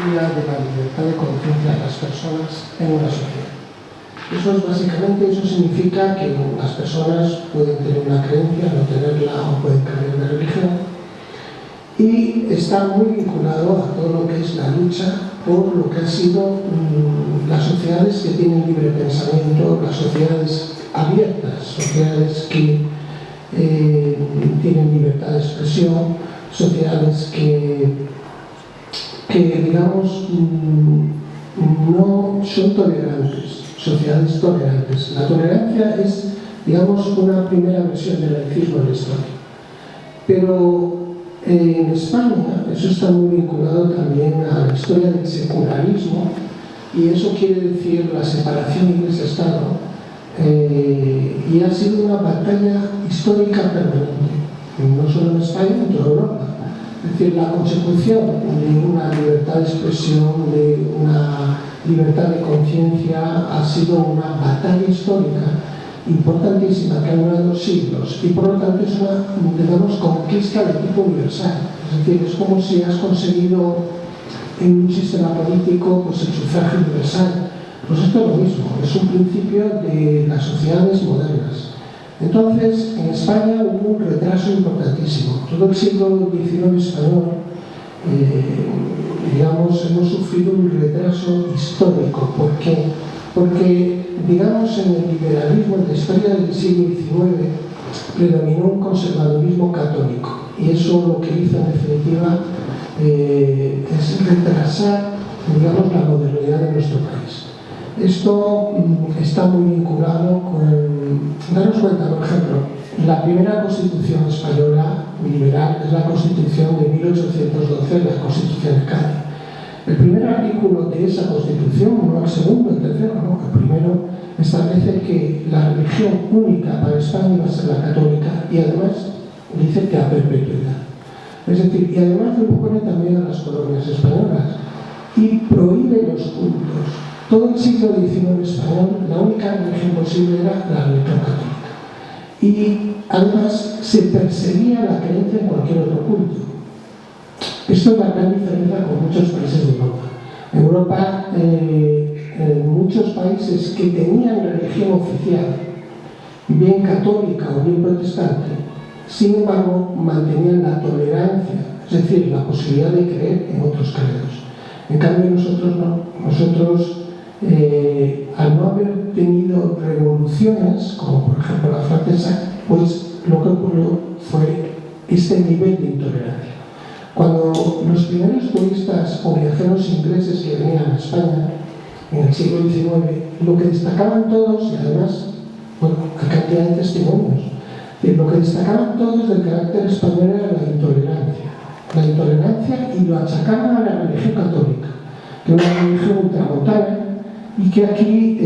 garantía de la libertad de conciencia de las personas en una sociedad. Eso significa que las personas pueden tener una creencia, no tenerla, o pueden cambiar de religión, y está muy vinculado a todo lo que es la lucha por lo que han sido las sociedades que tienen libre pensamiento, las sociedades abiertas, sociedades que tienen libertad de expresión, sociedades que digamos, no son tolerantes, sociedades tolerantes. La tolerancia es, digamos, una primera versión del laicismo en la historia. Pero en España eso está muy vinculado también a la historia del secularismo, y eso quiere decir la separación Iglesia-Estado, y ha sido una batalla histórica permanente, no solo en España, en toda Europa. Es decir, la consecución de una libertad de expresión, de una libertad de conciencia, ha sido una batalla histórica importantísima que ha durado siglos, y por lo tanto es una, digamos, conquista de tipo universal. Es decir, es como si has conseguido en un sistema político pues el sufragio universal. Pues esto es lo mismo, es un principio de las sociedades modernas. Entonces, en España hubo un retraso importantísimo. Todo el siglo XIX español, digamos, hemos sufrido un retraso histórico. ¿Por qué? Porque, digamos, en el liberalismo, en la historia del siglo XIX, predominó un conservadurismo católico. Y eso lo que hizo, en definitiva, es retrasar, digamos, la modernidad de nuestro país. Esto está muy vinculado con... Daros cuenta, por ejemplo, la primera Constitución española liberal es la Constitución de 1812, la Constitución de Cádiz. El primer artículo de esa Constitución, no el segundo, el tercero, no, el primero, establece que la religión única para España va a ser la católica, y además dice que a perpetuidad. Es decir, y además lo pone también a las colonias españolas y prohíbe los cultos. Todo el siglo XIX español, la única religión posible era la religión católica. Y además se perseguía la creencia en cualquier otro culto. Esto es la gran diferencia con muchos países de Europa. En Europa, muchos países que tenían religión oficial, bien católica o bien protestante, sin embargo, mantenían la tolerancia, es decir, la posibilidad de creer en otros credos. En cambio, nosotros no. Nosotros, al no haber tenido revoluciones, como por ejemplo la francesa, pues lo que ocurrió fue este nivel de intolerancia. Cuando los primeros turistas o viajeros ingleses que venían a España en el siglo XIX, lo que destacaban todos, y además, bueno, hay cantidad de testimonios, lo que destacaban todos del carácter español era la intolerancia. La intolerancia, y lo achacaban a la religión católica, que era una religión ultramontana y que aquí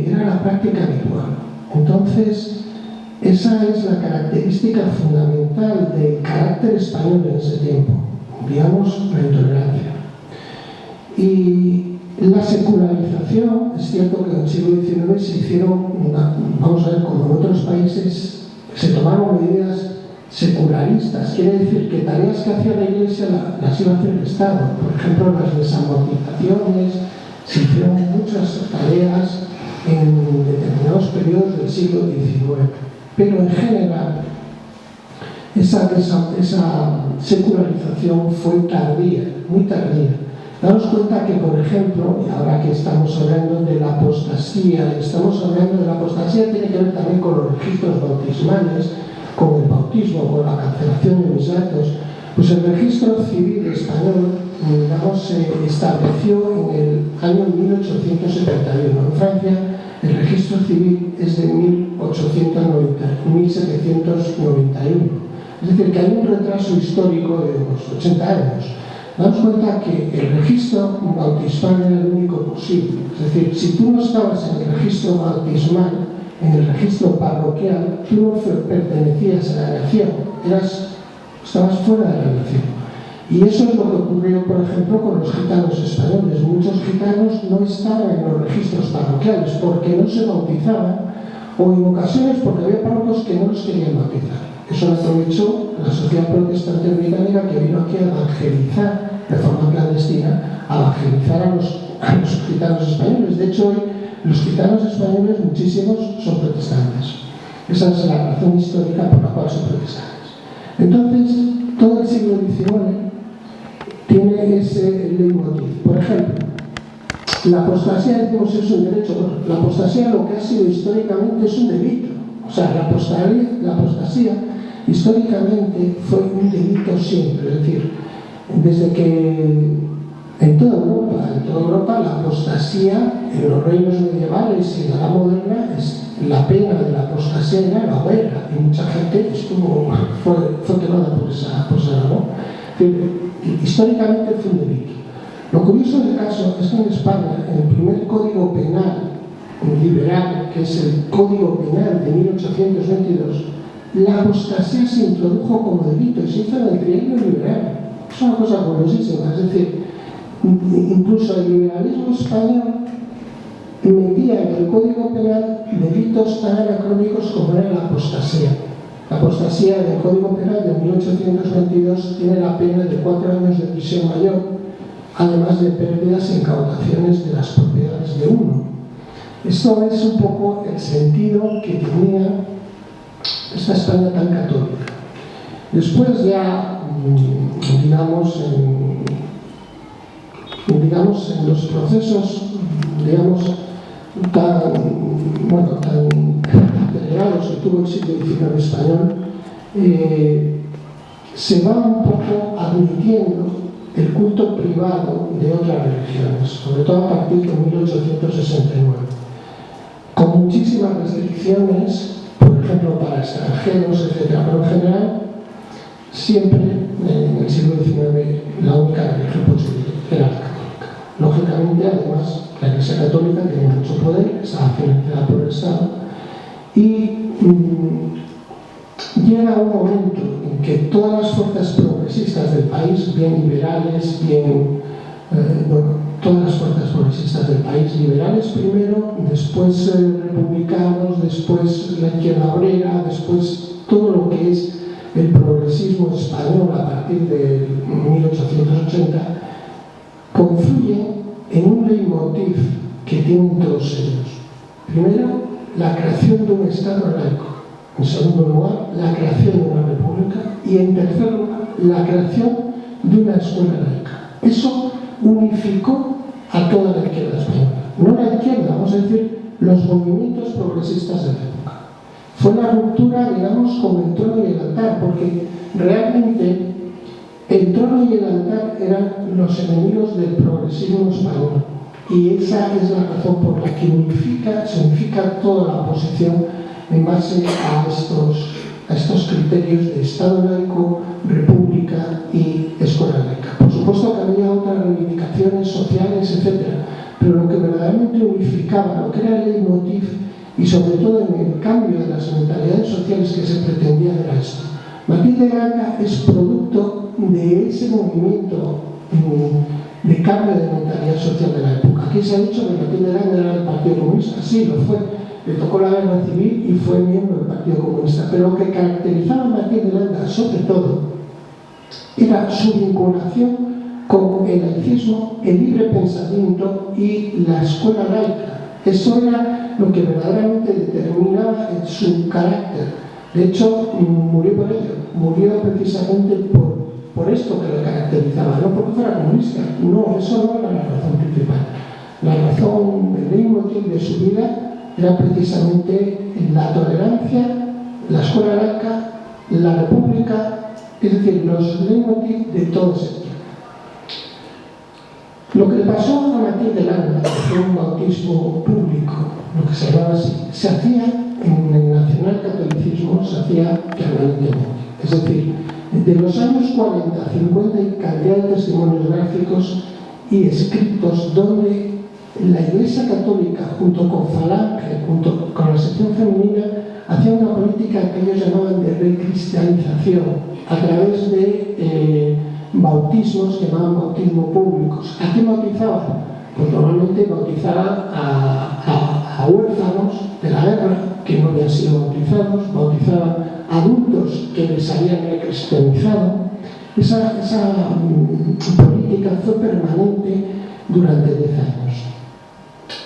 era la práctica habitual. Entonces, esa es la característica fundamental del carácter español en ese tiempo, digamos, la intolerancia. Y la secularización, es cierto que en el siglo XIX se hicieron, vamos a ver, como en otros países, se tomaron medidas secularistas, quiere decir que tareas que hacía la Iglesia las iba a hacer el Estado. Por ejemplo, las desamortizaciones, se hicieron muchas tareas en determinados periodos del siglo XIX. Pero en general, esa secularización fue tardía, muy tardía. Daos cuenta que, por ejemplo, y ahora que estamos hablando de la apostasía, tiene que ver también con los registros bautismales, con el bautismo, con la cancelación de mis datos. Pues el registro civil español, digamos, se estableció en el año 1871. En Francia, el registro civil es de 1791. Es decir, que hay un retraso histórico de unos 80 años. Daos cuenta que el registro bautismal era el único posible. Es decir, si tú no estabas en el registro bautismal, en el registro parroquial, tú no pertenecías a la nación, estabas fuera de la nación. Y eso es lo que ocurrió, por ejemplo, con los gitanos españoles. Muchos gitanos no estaban en los registros parroquiales porque no se bautizaban, o en ocasiones porque había párrocos que no los querían bautizar. Eso lo aprovechó la sociedad protestante británica, que vino aquí a evangelizar de forma clandestina, a evangelizar a los gitanos españoles. De hecho, hoy los gitanos españoles, muchísimos, son protestantes. Esa es la razón histórica por la cual son protestantes. Entonces, todo el siglo XIX tiene ese leitmotiv. Por ejemplo, la apostasía, decimos, es un derecho. Bueno, la apostasía, lo que ha sido históricamente, es un delito. O sea, la apostasía históricamente fue un delito siempre. Es decir, desde que en toda Europa la apostasía, en los reinos medievales y en la Edad Moderna, la pena de la apostasía era la hoguera, y mucha gente fue quemada por esa ¿no? Históricamente fue un delito. Lo curioso del caso es que en España, en el primer código penal liberal, que es el Código Penal de 1822, la apostasía se introdujo como delito y se hizo en el trienio liberal. Es una cosa curiosísima. Es decir, incluso el liberalismo español metía en el Código Penal delitos tan anacrónicos como era la apostasía. La apostasía del Código Penal de 1822 tiene la pena de 4 años de prisión mayor, además de pérdidas e incautaciones de las propiedades de uno. Esto es un poco el sentido que tenía esta España tan católica. Después ya, digamos, en los procesos, tan acelerados que tuvo el siglo XIX español, se va un poco admitiendo el culto privado de otras religiones, sobre todo a partir de 1869, con muchísimas restricciones, por ejemplo, para extranjeros, etc. Pero en general, siempre en el siglo XIX la única religión posible era la católica. Lógicamente, además, la Iglesia Católica tiene mucho poder, está financiada por el Estado, y llega un momento en que todas las fuerzas progresistas del país, bien liberales, todas las fuerzas progresistas del país, liberales primero, después republicanos, después la izquierda obrera, después todo lo que es el progresismo español a partir de 1880, confluyen en un leitmotiv que tienen todos ellos. Primero, la creación de un Estado laico. En segundo lugar, la creación de una república. Y en tercer lugar, la creación de una escuela laica. Eso unificó a toda la izquierda española. No la izquierda, vamos a decir, los movimientos progresistas de la época. Fue la ruptura, digamos, con el trono y el altar, porque realmente el trono y el altar eran los enemigos del progresismo español. Y esa es la razón por la que se unifica toda la oposición en base a estos criterios de Estado laico, república y escuela laica. Por supuesto que había otras reivindicaciones sociales, etc., pero lo que verdaderamente unificaba, lo que era el leitmotiv, y sobre todo en el cambio de las mentalidades sociales que se pretendía, era esto. Matilde Granda es producto de ese movimiento de cambio de mentalidad social de la época. Aquí se ha dicho que Matilde Granda era del Partido Comunista, sí, lo fue. Le tocó la guerra civil y fue miembro del Partido Comunista. Pero lo que caracterizaba a Matilde Granda, sobre todo, era su vinculación con el laicismo, el libre pensamiento y la escuela laica. Eso era lo que verdaderamente determinaba su carácter. De hecho, murió por ello. Murió precisamente por esto que lo caracterizaba, no porque fuera comunista. No, eso no era la razón principal. La razón, el leitmotiv de su vida era precisamente la tolerancia, la escuela laica, la república, es decir, los leitmotiv de todo ese tiempo. Lo que le pasó a Matilde Granda, que fue un bautismo público, lo que se llamaba así, se hacía en el nacionalcatolicismo, se hacía permanentemente. Es decir, de los años 40, 50 hay cantidad de testimonios gráficos y escritos donde la Iglesia Católica, junto con Falange, junto con la sección femenina, hacía una política que ellos llamaban de recristianización a través de bautismos que llamaban bautismo públicos. ¿A qué bautizaban? Pues normalmente bautizaban a huérfanos de la guerra que no habían sido bautizados, bautizaban adultos que les habían recristianizado. Esa política fue permanente durante 10 años.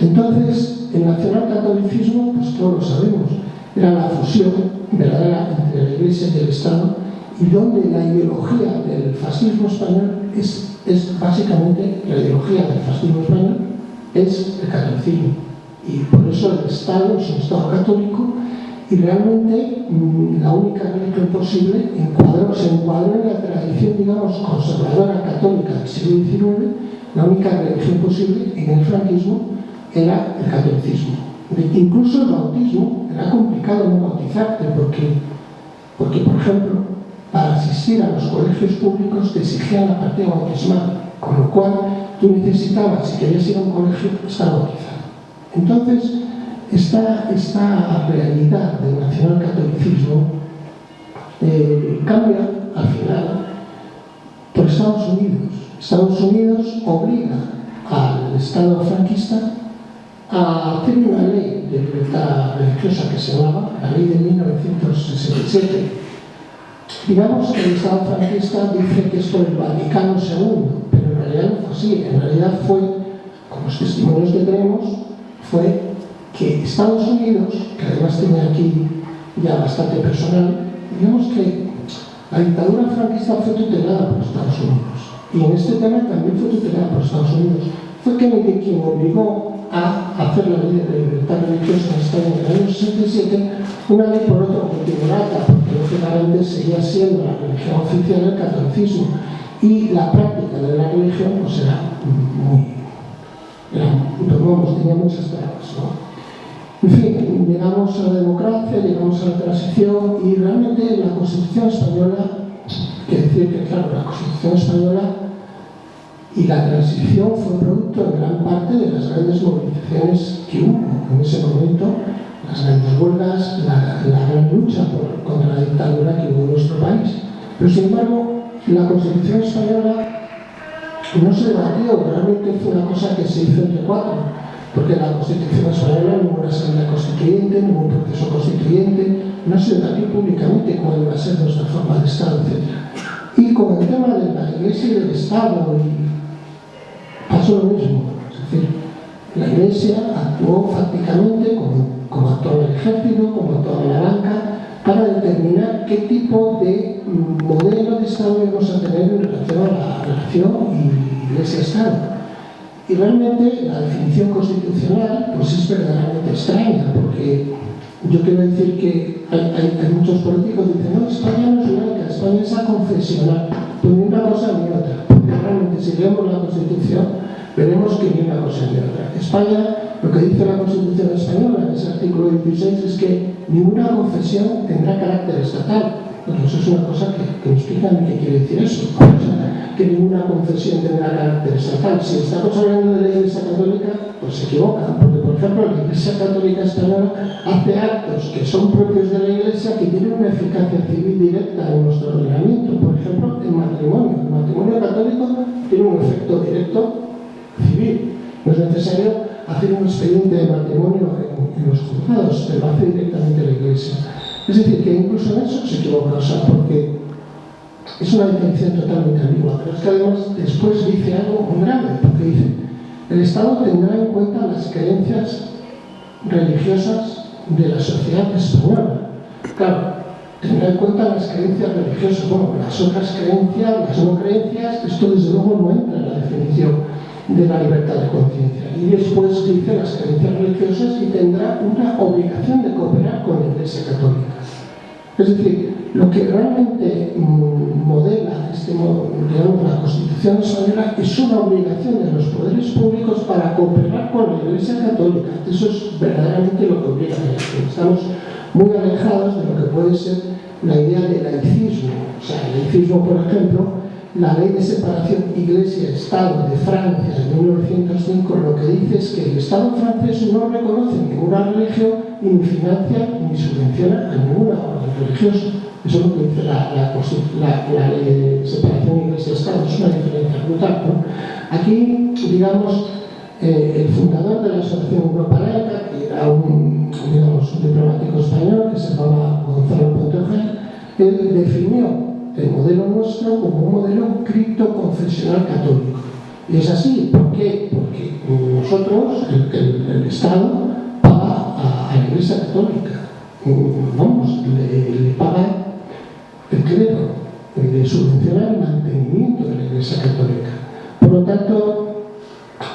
Entonces, el nacionalcatolicismo, pues todos lo sabemos, era la fusión verdadera entre la Iglesia y el Estado, y donde la ideología del fascismo español es básicamente, la ideología del fascismo español es el catolicismo. Y por eso el Estado es un Estado católico, y realmente la única religión posible se encuadró en la tradición, digamos, conservadora católica del siglo XIX. La única religión posible en el franquismo era el catolicismo. Incluso el bautismo era complicado no bautizarte porque, por ejemplo, para asistir a los colegios públicos te exigían la partida bautismal, con lo cual tú necesitabas, si querías ir a un colegio, estar bautizado. Entonces, esta realidad del nacionalcatolicismo cambia al final por Estados Unidos. Estados Unidos obliga al Estado franquista a hacer una ley de libertad religiosa que se llamaba la ley de 1967. Digamos que el Estado franquista dice que es por el Vaticano II, pero en realidad no fue así. En realidad fue, con los testimonios que tenemos, fue que Estados Unidos, que además tiene aquí ya bastante personal, digamos que la dictadura franquista fue tutelada por Estados Unidos. Y en este tema también fue tutelada por Estados Unidos. Fue Kennedy quien obligó a hacer la ley de libertad religiosa en España en el año 67, una ley por otro motivo rata, porque lógicamente seguía siendo la religión oficial el catolicismo, y la práctica de la religión pues tenía muchas trabas, ¿no? En fin, llegamos a la democracia, llegamos a la transición, y realmente la Constitución española, hay que decir que claro, la Constitución española y la transición fue producto en gran parte de las grandes movilizaciones que hubo en ese momento, las grandes huelgas, la gran lucha contra la dictadura que hubo en nuestro país. Pero sin embargo, la Constitución española no se debatió, realmente fue una cosa que se hizo entre cuatro, porque la Constitución española no hubo una asamblea constituyente, no hubo un proceso constituyente, no se debatió públicamente cuál iba a ser nuestra forma de Estado, etc. Y con el tema de la Iglesia y del Estado, pasó lo mismo. Es decir, la Iglesia actuó fácticamente como actuó el ejército, como actuó la banca, para determinar qué tipo de modelo de Estado íbamos a tener en relación a la relación Iglesia-Estado. Y realmente la definición constitucional pues es verdaderamente extraña, porque yo quiero decir que hay muchos políticos que dicen no, España no es laica, España es aconfesional, pues ni una cosa ni otra, porque realmente si leemos la Constitución veremos que ni una cosa ni otra. España, lo que dice la Constitución española en ese artículo 16 es que ninguna confesión tendrá carácter estatal. Bueno, eso es una cosa que nos explican qué quiere decir eso. O sea, que ninguna confesión tendrá carácter estatal. Si estamos hablando de la Iglesia Católica, pues se equivocan, porque por ejemplo la Iglesia Católica española hace actos que son propios de la Iglesia que tienen una eficacia civil directa en nuestro ordenamiento. Por ejemplo, el matrimonio. El matrimonio católico tiene un efecto directo civil. No es necesario hacer un expediente de matrimonio en los juzgados, pero lo hace directamente la Iglesia. Es decir, que incluso en eso se equivoca, o sea, porque es una definición totalmente ambigua, pero es que además después dice algo muy grave, porque dice: el Estado tendrá en cuenta las creencias religiosas de la sociedad española. Claro, tendrá en cuenta las creencias religiosas, bueno, las otras creencias, las no creencias, esto desde luego no entra en la definición de la libertad de conciencia. Y después dice las creencias religiosas y tendrá una obligación de cooperar con la Iglesia Católica. Es decir, lo que realmente modela digamos, la Constitución española es una obligación de los poderes públicos para cooperar con la Iglesia Católica. Eso es verdaderamente lo que obliga a esto. Estamos muy alejados de lo que puede ser la idea de laicismo. O sea, el laicismo, por ejemplo, la ley de separación Iglesia-Estado de Francia de 1905 lo que dice es que el Estado francés no reconoce ninguna religión y ni financia ni subvenciona a ninguna orden religiosa. Eso es lo que dice la ley de separación Iglesia-Estado. Es una diferencia brutal, ¿no? Aquí, digamos, el fundador de la Asociación Europa Laica, que era un diplomático político español que se llamaba Gonzalo Ponteojea, él definió el modelo nuestro como un modelo criptoconfesional católico. Y es así. ¿Por qué? Porque nosotros, el Estado, paga a la Iglesia Católica. Vamos, le paga el clero, le subvenciona el mantenimiento de la Iglesia Católica. Por lo tanto,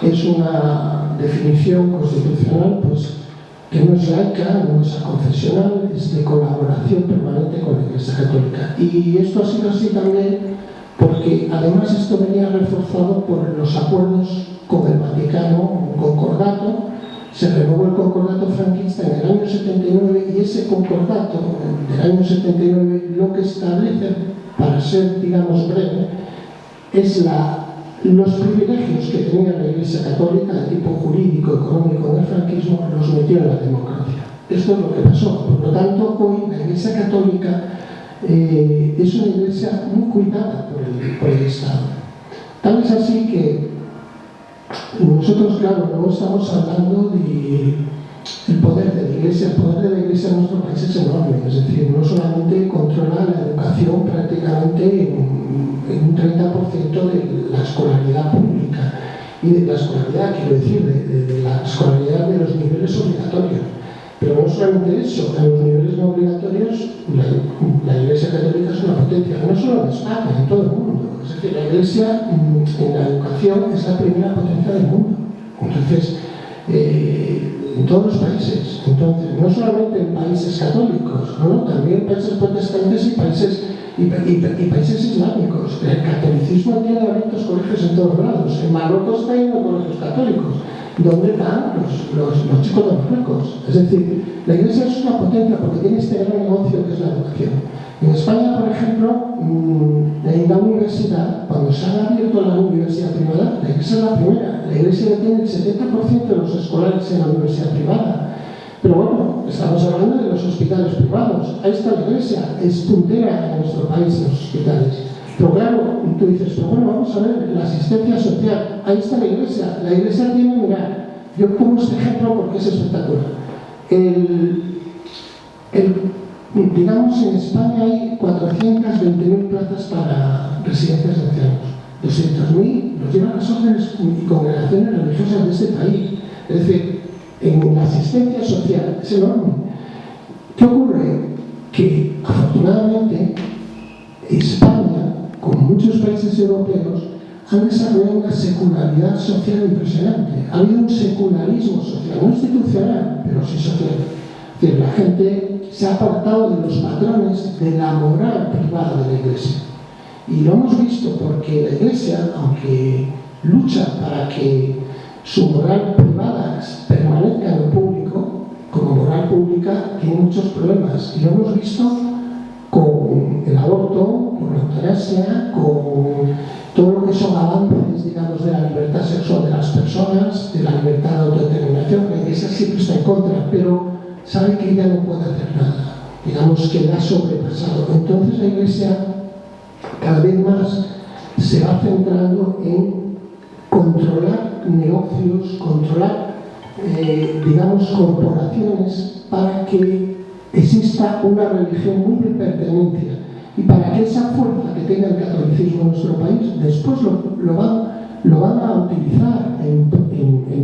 es una definición constitucional pues, que no es laica, no es aconfesional, es de colaboración permanente con la Iglesia Católica. Y esto ha sido así también porque además esto venía reforzado por los acuerdos con el Vaticano, un concordato. Se renovó el concordato franquista en el año 79 y ese concordato del año 79 lo que establece, para ser, digamos, breve, es los privilegios que tenía la Iglesia Católica de tipo jurídico, económico en el franquismo, los metió en la democracia. Esto es lo que pasó. Por lo tanto, hoy la Iglesia Católica es una iglesia muy cuidada por el Estado. Tal es así que nosotros, claro, no estamos hablando del poder de la Iglesia. El poder de la Iglesia en nuestro país es enorme. Es decir, no solamente controla la educación prácticamente en un 30% de la escolaridad pública y de la escolaridad, quiero decir, de la escolaridad de los niveles obligatorios. Pero no solamente eso, en los niveles no obligatorios la Iglesia Católica es una potencia, no solo en España, en todo el mundo. Es decir, la Iglesia en la educación es la primera potencia del mundo. Entonces, en todos los países, entonces, no solamente en países católicos, ¿no? También en países protestantes y países islámicos. El catolicismo tiene abiertos colegios en todos lados. En Marruecos está lleno de colegios católicos. ¿Dónde van los chicos de Marruecos? Es decir, la Iglesia es una potencia porque tiene este gran negocio que es la educación. En España, por ejemplo, en la universidad, cuando se ha abierto la universidad privada, la Iglesia es la primera. La Iglesia tiene el 70% de los escolares en la universidad privada. Pero bueno, estamos hablando de los hospitales privados. Ahí está la Iglesia, es puntera en nuestro país en los hospitales. Pero claro, tú dices, pero bueno, vamos a ver, la asistencia social, ahí está la Iglesia. La Iglesia tiene, mirad, yo pongo este ejemplo porque es espectacular. Digamos, en España hay 420.000 plazas para residencias de ancianos. 200.000 los llevan las órdenes y congregaciones religiosas de este país. Es decir, en la asistencia social es enorme. ¿Qué ocurre? Que afortunadamente España, como muchos países europeos, han desarrollado una secularidad social impresionante. Ha habido un secularismo social, no institucional, pero sí social. Es decir, la gente se ha apartado de los patrones de la moral privada de la Iglesia. Y lo hemos visto porque la Iglesia, aunque lucha para que su moral privada permanezca en lo público, como moral pública, tiene muchos problemas. Y lo hemos visto con el aborto, con la eutanasia, con todo lo que son avances, digamos, de la libertad sexual de las personas, de la libertad de autodeterminación. La Iglesia siempre está en contra, pero sabe que ella no puede hacer nada. Digamos que la ha sobrepasado. Entonces la Iglesia cada vez más se va centrando en controlar negocios, controlar, digamos, corporaciones para que exista una religión muy de pertenencia y para que esa fuerza que tenga el catolicismo en nuestro país después lo van a utilizar en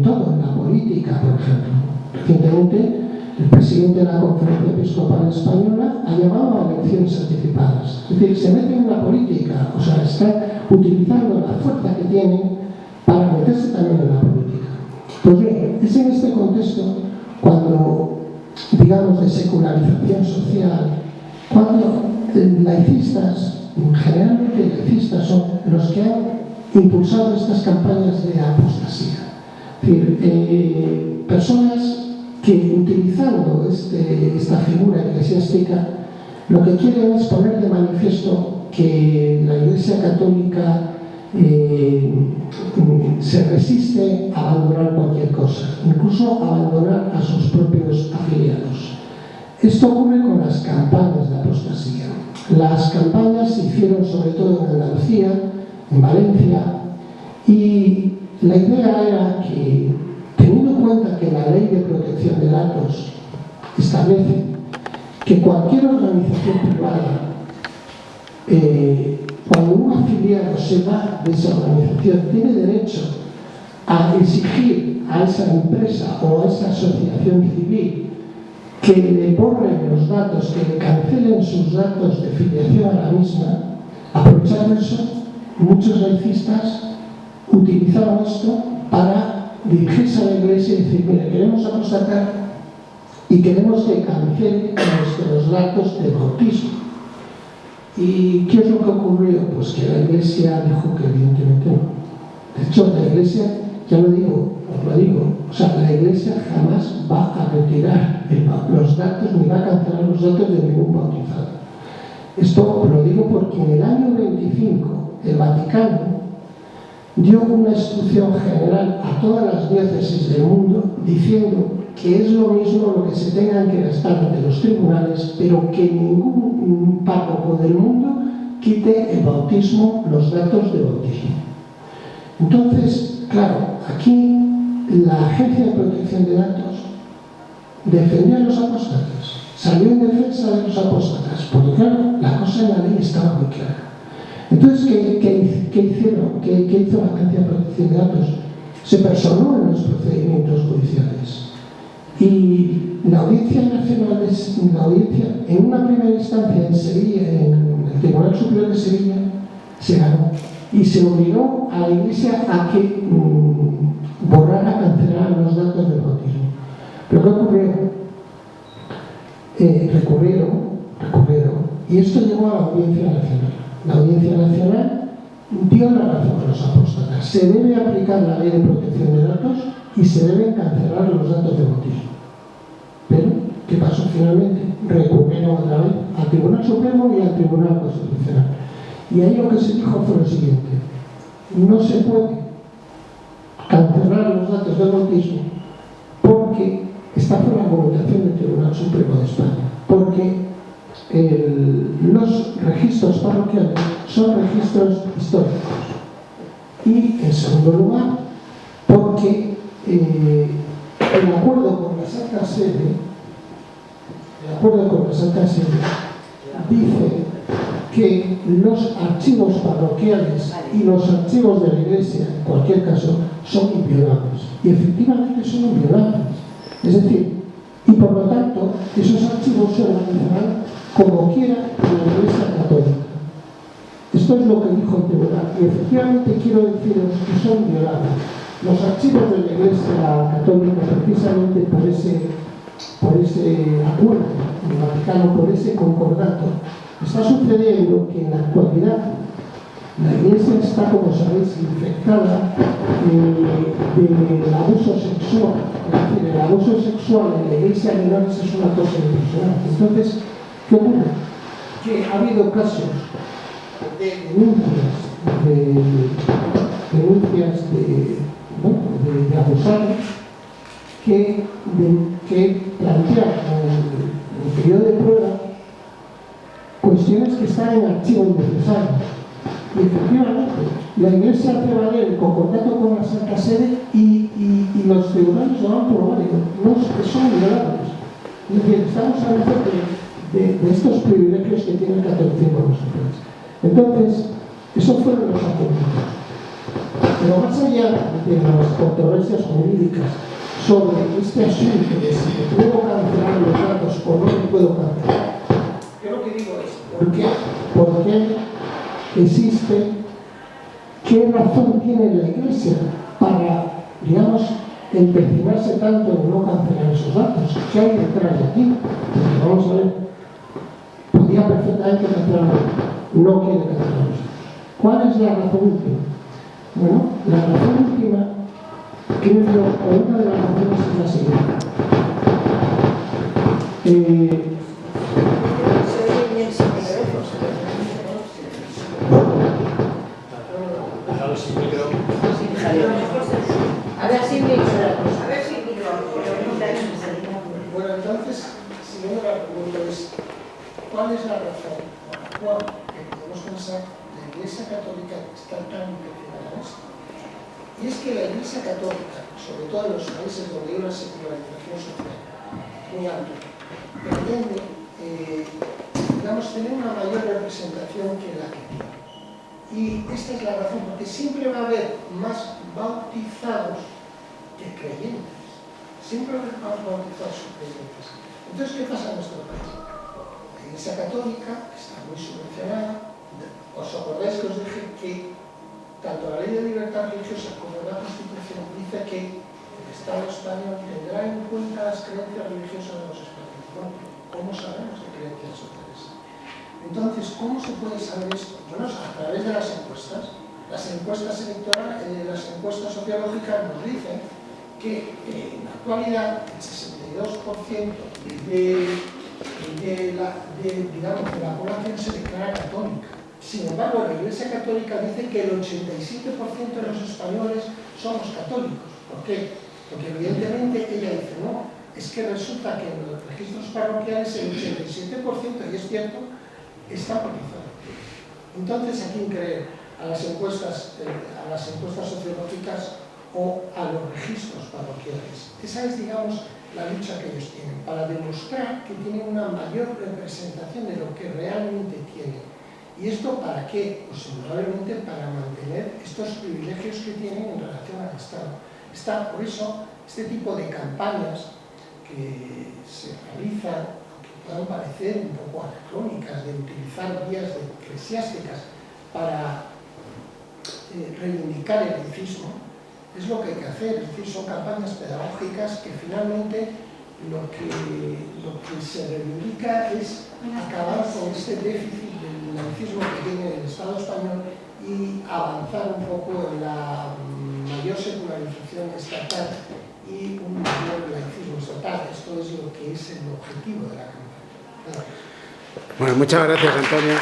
todo, en la política, por ejemplo. Recientemente el presidente de la Conferencia Episcopal Española ha llamado a elecciones anticipadas. Es decir, se mete en la política, o sea, está utilizando la fuerza que tienen para meterse también en la política. Pues bien, es en este contexto cuando, digamos, de secularización social, cuando laicistas, generalmente laicistas, son los que han impulsado estas campañas de apostasía. Es decir, personas que utilizando esta figura eclesiástica lo que quieren es poner de manifiesto que la Iglesia Católica se resiste a abandonar cualquier cosa, incluso a abandonar a sus propios afiliados. Esto ocurre con las campañas de apostasía. Las campañas se hicieron sobre todo en Andalucía, en Valencia, y la idea era que, teniendo en cuenta que la ley de protección de datos establece que cualquier organización privada, cuando un afiliado se va de esa organización, tiene derecho a exigir a esa empresa o a esa asociación civil que le borren los datos, que le cancelen sus datos de filiación a la misma. Aprovechando eso, muchos laicistas utilizaron esto para dirigirse a la Iglesia y decir: mire, queremos apostatar y queremos que cancelen nuestros datos de bautismo. ¿Y qué es lo que ocurrió? Pues que la Iglesia dijo que evidentemente no. De hecho, la Iglesia, ya lo digo, os lo digo, o sea, la Iglesia jamás va a retirar los datos ni va a cancelar los datos de ningún bautizado. Esto lo digo porque en el año 25 el Vaticano dio una instrucción general a todas las diócesis del mundo diciendo que es lo mismo lo que se tengan que gastar ante los tribunales, pero que ningún párroco del mundo quite el bautismo, los datos de bautismo. Entonces, claro, aquí la Agencia de Protección de Datos defendió a los apóstatas, salió en defensa de los apóstatas, porque claro, la cosa en la ley estaba muy clara. Entonces, ¿qué hicieron? ¿Qué hizo la Agencia de Protección de Datos? Se personó en los procedimientos judiciales. Y la Audiencia Nacional, en una primera instancia en Sevilla, en el Tribunal Superior de Sevilla, se ganó. Y se obligó a la Iglesia a que borrara, cancelara los datos del bautismo. Pero ¿qué ocurrió? Recurrieron, y esto llegó a la Audiencia Nacional. La Audiencia Nacional dio la razón a los apóstatas. Se debe aplicar la Ley de Protección de Datos y se deben cancelar los datos de bautismo. Pero, ¿qué pasó finalmente? Recurrieron otra vez al Tribunal Supremo y al Tribunal Constitucional. Y ahí lo que se dijo fue lo siguiente: no se puede cancelar los datos de bautismo porque esta fue la argumentación del Tribunal Supremo de España, porque los registros parroquiales son registros históricos. Y, en segundo lugar, porque el acuerdo con la Santa Sede dice que los archivos parroquiales y los archivos de la Iglesia, en cualquier caso, son inviolables. Y efectivamente son inviolables. Es decir, y por lo tanto, esos archivos se organizarán como quiera en la Iglesia Católica. Esto es lo que dijo el tribunal. Y efectivamente quiero deciros que son inviolables. Los archivos de la Iglesia Católica, precisamente por ese acuerdo del Vaticano, por ese concordato, está sucediendo que en la actualidad la Iglesia está, como sabéis, infectada del abuso sexual. Es decir, el abuso sexual en la Iglesia de menores es una cosa impresionante. Entonces, ¿qué ocurre? Que ha habido casos de denuncias de abusados que plantean en el periodo de prueba cuestiones que están en archivos necesarios. Y efectivamente, la Iglesia hace valer el concordato con la Santa Sede y los tribunales lo dan por válido. No son violables. Es decir, estamos hablando de estos privilegios que tiene el catolicismo en nuestro país. Entonces, esos fueron los argumentos. Pero más allá de las controversias jurídicas sobre este asunto de si puedo cancelar los datos o no me puedo cancelar, yo lo que digo es, ¿por qué existe? ¿Qué razón tiene la Iglesia para, digamos, empecinarse tanto en no cancelar esos datos? ¿Qué hay detrás de aquí? Porque vamos a ver, podía perfectamente cancelarlo, no quiere cancelarlos. ¿Cuál es la razón última? Bueno, la razón última, creo yo, o una de las razones es la siguiente. Bueno, entonces, siguiendo la pregunta es, ¿cuál es la razón por la cual podemos pensar la Iglesia Católica está tan empecinada en esto? Y es que la Iglesia Católica, sobre todo en los países donde hay una secularización social muy alta, pretende digamos, tener una mayor representación que la que tiene. Y esta es la razón, porque siempre va a haber más bautizados que creyentes. Siempre va a haber más bautizados que creyentes. Entonces, ¿qué pasa en nuestro país? La Iglesia Católica está muy subvencionada. ¿Os acordáis que os dije que tanto la Ley de Libertad Religiosa como la Constitución dice que el Estado español tendrá en cuenta las creencias religiosas de los españoles? Bueno, ¿cómo sabemos qué creencias son esas? Entonces, ¿cómo se puede saber esto? Bueno, a través de las encuestas. Las encuestas electorales, las encuestas sociológicas nos dicen que en la actualidad el 62% de la población se declara católica. Sin embargo, la Iglesia Católica dice que el 87% de los españoles somos católicos. ¿Por qué? Porque evidentemente ella dice, no, es que resulta que en los registros parroquiales el 87%, y es cierto, está bautizado. Entonces, ¿a quién creer? ¿A las encuestas sociológicas o a los registros parroquiales? Esa es, digamos, la lucha que ellos tienen, para demostrar que tienen una mayor representación de lo que realmente tienen. ¿Y esto para qué? Pues indudablemente para mantener estos privilegios que tienen en relación al Estado. Por eso, este tipo de campañas que se realizan, que puedan parecer un poco anacrónicas, de utilizar vías eclesiásticas para reivindicar el laicismo, es lo que hay que hacer. Es decir, son campañas pedagógicas que finalmente lo que se reivindica es acabar con este déficit del laicismo que tiene el Estado español y avanzar un poco en la mayor secularización estatal y un mayor laicismo estatal. Esto es lo que es el objetivo de la campaña. Bueno, muchas gracias, Antonio.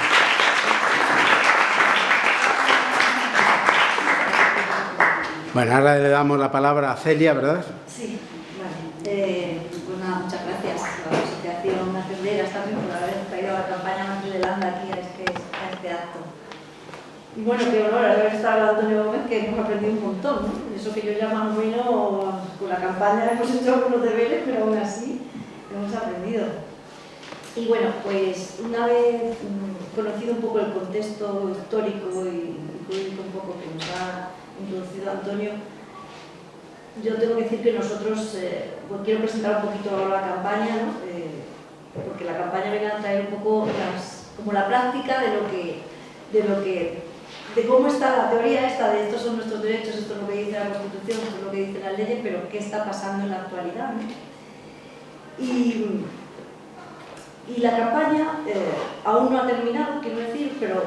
Bueno, ahora le damos la palabra a Celia, ¿verdad? Sí, vale. Pues nada, muchas gracias a la Asociación Nacional también por haber traído la campaña Matriz de Landa aquí a este acto. Y bueno, qué honor haber estado hablando Antonio Gómez, que hemos aprendido un montón, ¿no? Eso que yo llamo bueno, con la campaña hemos hecho algunos deberes, pero aún así hemos aprendido. Y bueno, pues una vez conocido un poco el contexto histórico y jurídico un poco que nos ha introducido Antonio, yo tengo que decir que nosotros, pues quiero presentar un poquito la campaña, ¿no? Porque la campaña viene a traer un poco como la práctica de cómo está la teoría esta de estos son nuestros derechos, esto es lo que dice la Constitución, esto es lo que dicen las leyes, pero qué está pasando en la actualidad, ¿no? Y la campaña aún no ha terminado, quiero decir, pero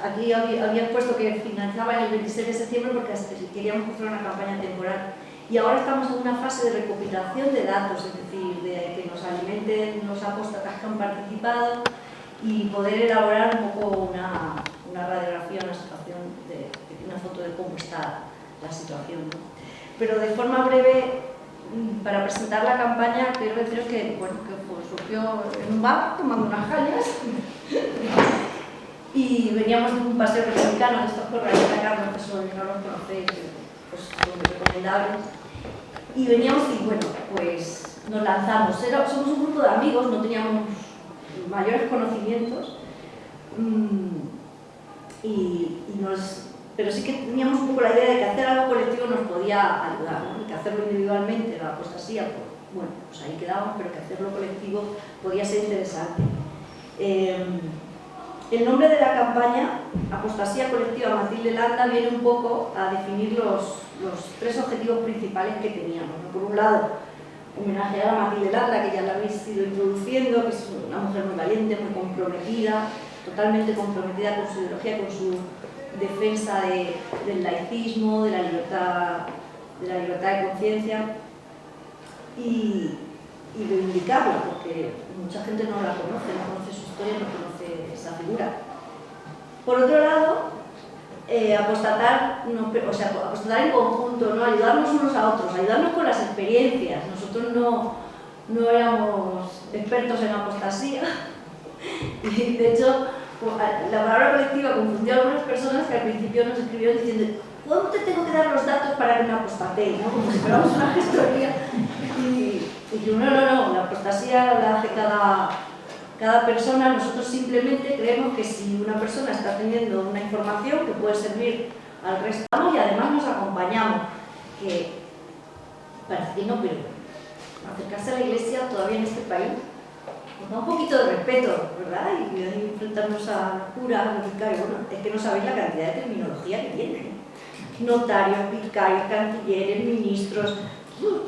aquí habían puesto que finalizaba el 26 de septiembre porque queríamos hacer una campaña temporal. Y ahora estamos en una fase de recopilación de datos, es decir, de que nos alimenten los apóstatas que han participado y poder elaborar un poco una radiografía, una situación, una foto de cómo está la situación, ¿no? Pero de forma breve, para presentar la campaña, quiero deciros que, bueno, que surgió en un bar tomando unas cañas y veníamos de un paseo republicano de estos por la Carlos, que son, no los conocéis, pues son recomendables, y veníamos y bueno, pues nos lanzamos. Somos un grupo de amigos, no teníamos mayores conocimientos, pero sí que teníamos un poco la idea de que hacer algo colectivo nos podía ayudar, ¿no? Y que hacerlo individualmente, la apostasía, pues, bueno, pues ahí quedábamos, pero que hacerlo colectivo podía ser interesante. El nombre de la campaña, Apostasía Colectiva Matilde Landa, viene un poco a definir los tres objetivos principales que teníamos, ¿no? Por un lado, homenajear a Matilde Landa, que ya la habéis ido introduciendo, que es una mujer muy valiente, muy comprometida, totalmente comprometida con su ideología, con su defensa del laicismo, de la libertad de conciencia y reivindicarla, porque mucha gente no la conoce, no conoce su historia, no conoce esa figura. Por otro lado, apostatar en conjunto, ¿no? Ayudarnos unos a otros, ayudarnos con las experiencias. Nosotros no éramos expertos en apostasía y de hecho la palabra colectiva confundió a algunas personas que al principio nos escribieron diciendo ¿cuándo te tengo que dar los datos para que me apostatee? ¿No? Como si fuéramos una gestoría. Y yo, no, la apostasía la hace cada Cada persona, nosotros simplemente creemos que si una persona está teniendo una información que puede servir al resto y además nos acompañamos, que parece que no, pero acercarse a la iglesia todavía en este país nos da un poquito de respeto, ¿verdad? Y enfrentarnos a curas, a los vicarios, bueno, es que no sabéis la cantidad de terminología que tienen, ¿eh? Notarios, vicarios, cancilleres, ministros, bueno,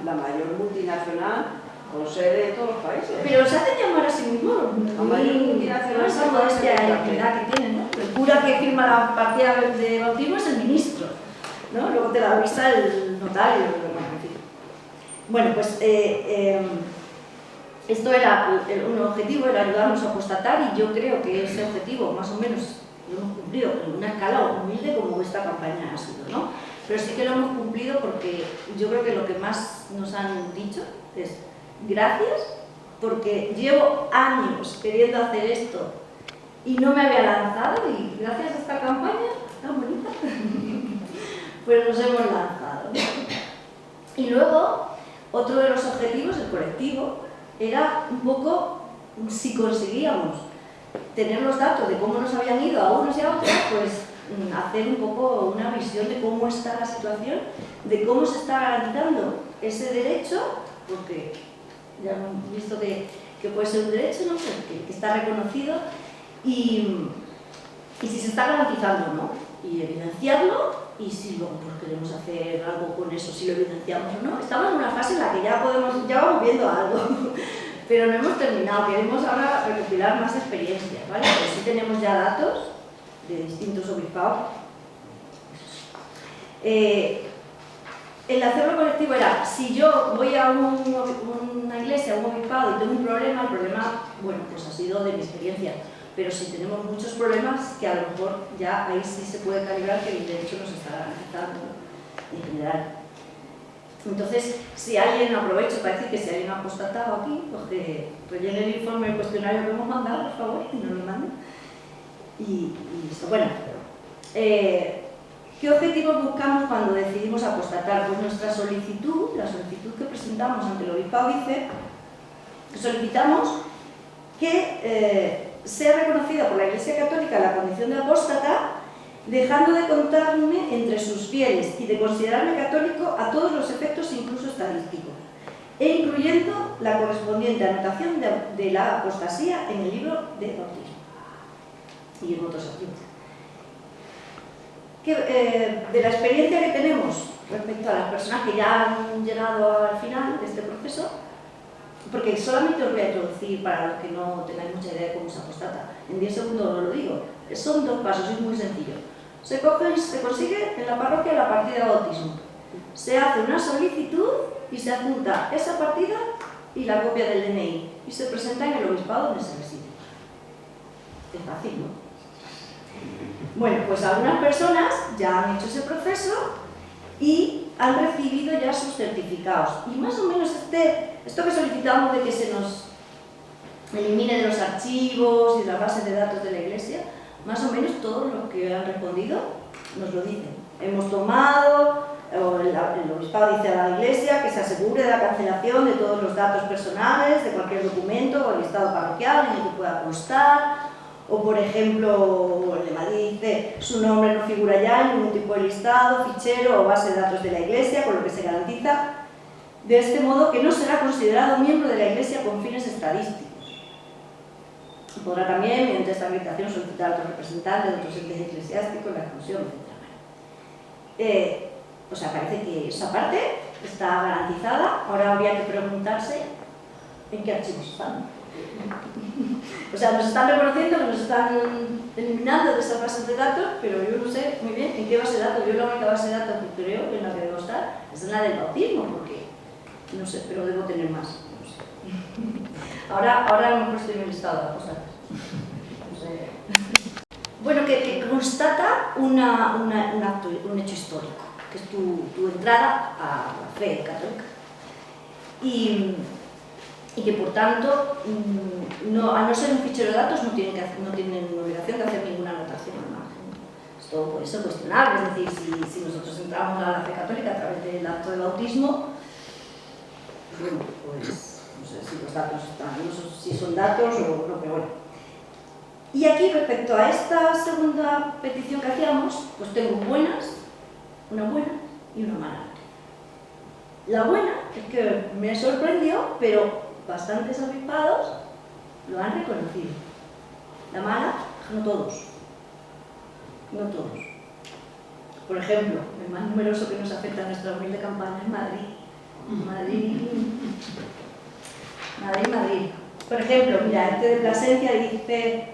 la mayor multinacional con sede de todos los países. pero se hacen llamar a sí mismos La mayor multinacional esa modestia y entidad que tienen, ¿no? El cura que firma la partida de bautismo es el ministro, ¿no? Luego te la avisa el notario, en fin. Bueno, pues esto era un objetivo, era ayudarnos a apostatar, y yo creo que ese objetivo más o menos lo hemos cumplido en una escala humilde como esta campaña ha sido, ¿no? Pero sí que lo hemos cumplido porque yo creo que lo que más nos han dicho es gracias, porque llevo años queriendo hacer esto y no me había lanzado, y gracias a esta campaña tan bonita pues nos hemos lanzado, ¿no? Y luego otro de los objetivos del colectivo era un poco, si conseguíamos tener los datos de cómo nos habían ido a unos y a otros, pues hacer un poco una visión de cómo está la situación, de cómo se está garantizando ese derecho, porque ya hemos visto que puede ser un derecho, ¿no? que está reconocido, y si se está garantizando, ¿no? Y evidenciarlo, y si luego pues, queremos hacer algo con eso, si lo evidenciamos o no. Estamos en una fase en la que ya vamos viendo algo, pero no hemos terminado. Queremos ahora recopilar más experiencias, ¿vale? Pero sí tenemos ya datos de distintos obispados. El hacerlo colectivo era, si yo voy a una iglesia, a un obispado y tengo un problema, el problema, bueno, pues ha sido de mi experiencia. Pero si tenemos muchos problemas, que a lo mejor ya ahí sí se puede calibrar que el derecho nos está garantizando en general. Entonces, si alguien, aprovecho para decir que si alguien ha apostatado aquí, pues que rellene el informe, el cuestionario que hemos mandado, por favor, y nos lo manden. Y listo. Bueno, ¿qué objetivos buscamos cuando decidimos apostatar? Pues nuestra solicitud, la solicitud que presentamos ante el obispado dice que solicitamos que sea reconocida por la Iglesia Católica la condición de apóstata, dejando de contarme entre sus fieles y de considerarme católico a todos los efectos, incluso estadísticos, e incluyendo la correspondiente anotación de la apostasía en el libro de bautismo y en otros artículos. De la experiencia que tenemos respecto a las personas que ya han llegado al final de este proceso, porque solamente os voy a introducir para los que no tengáis mucha idea de cómo se apostata. En 10 segundos os lo digo. Son 2 pasos, es muy sencillo. Se consigue en la parroquia la partida de bautismo. Se hace una solicitud y se adjunta esa partida y la copia del DNI. Y se presenta en el obispado donde se reside. Es fácil, ¿no? Bueno, pues algunas personas ya han hecho ese proceso y han recibido ya sus certificados. Y más o menos esto que solicitamos de que se nos elimine de los archivos y de las bases de datos de la Iglesia, más o menos todos los que han respondido nos lo dicen. Hemos tomado, el obispado dice a la Iglesia que se asegure de la cancelación de todos los datos personales, de cualquier documento o listado parroquial en el que pueda constar. O, por ejemplo, el lema dice, su nombre no figura ya en ningún tipo de listado, fichero o base de datos de la Iglesia, con lo que se garantiza de este modo que no será considerado miembro de la Iglesia con fines estadísticos. Podrá también, mediante esta habilitación, solicitar a otros representantes de otros entes eclesiásticos, la exclusión, etc. O sea, parece que esa parte está garantizada. Ahora habría que preguntarse en qué archivos están. O sea, nos están reconociendo que nos están eliminando de esas bases de datos, pero yo no sé muy bien en qué base de datos. Yo la única base de datos que creo en la que debo estar es en la del bautismo, porque no sé, pero debo tener más. No sé. Ahora a lo mejor estoy en el listado de las cosas. No sé. Bueno, que constata un hecho histórico, que es tu entrada a la fe católica. Y que por tanto, al no ser un fichero de datos, no tienen obligación de hacer ninguna anotación al margen. Esto puede ser cuestionable, es decir, si nosotros entramos a la fe católica a través del acto de bautismo, bueno, pues no sé si los datos están, no sé si son datos o no, pero bueno. Y aquí, respecto a esta segunda petición que hacíamos, pues tengo una buena y una mala. La buena es que me sorprendió, pero bastantes obispados lo han reconocido. La mala, no todos. No todos. Por ejemplo, el más numeroso que nos afecta a nuestra humilde campaña es Madrid. Madrid. Por ejemplo, mira, este de Plasencia dice,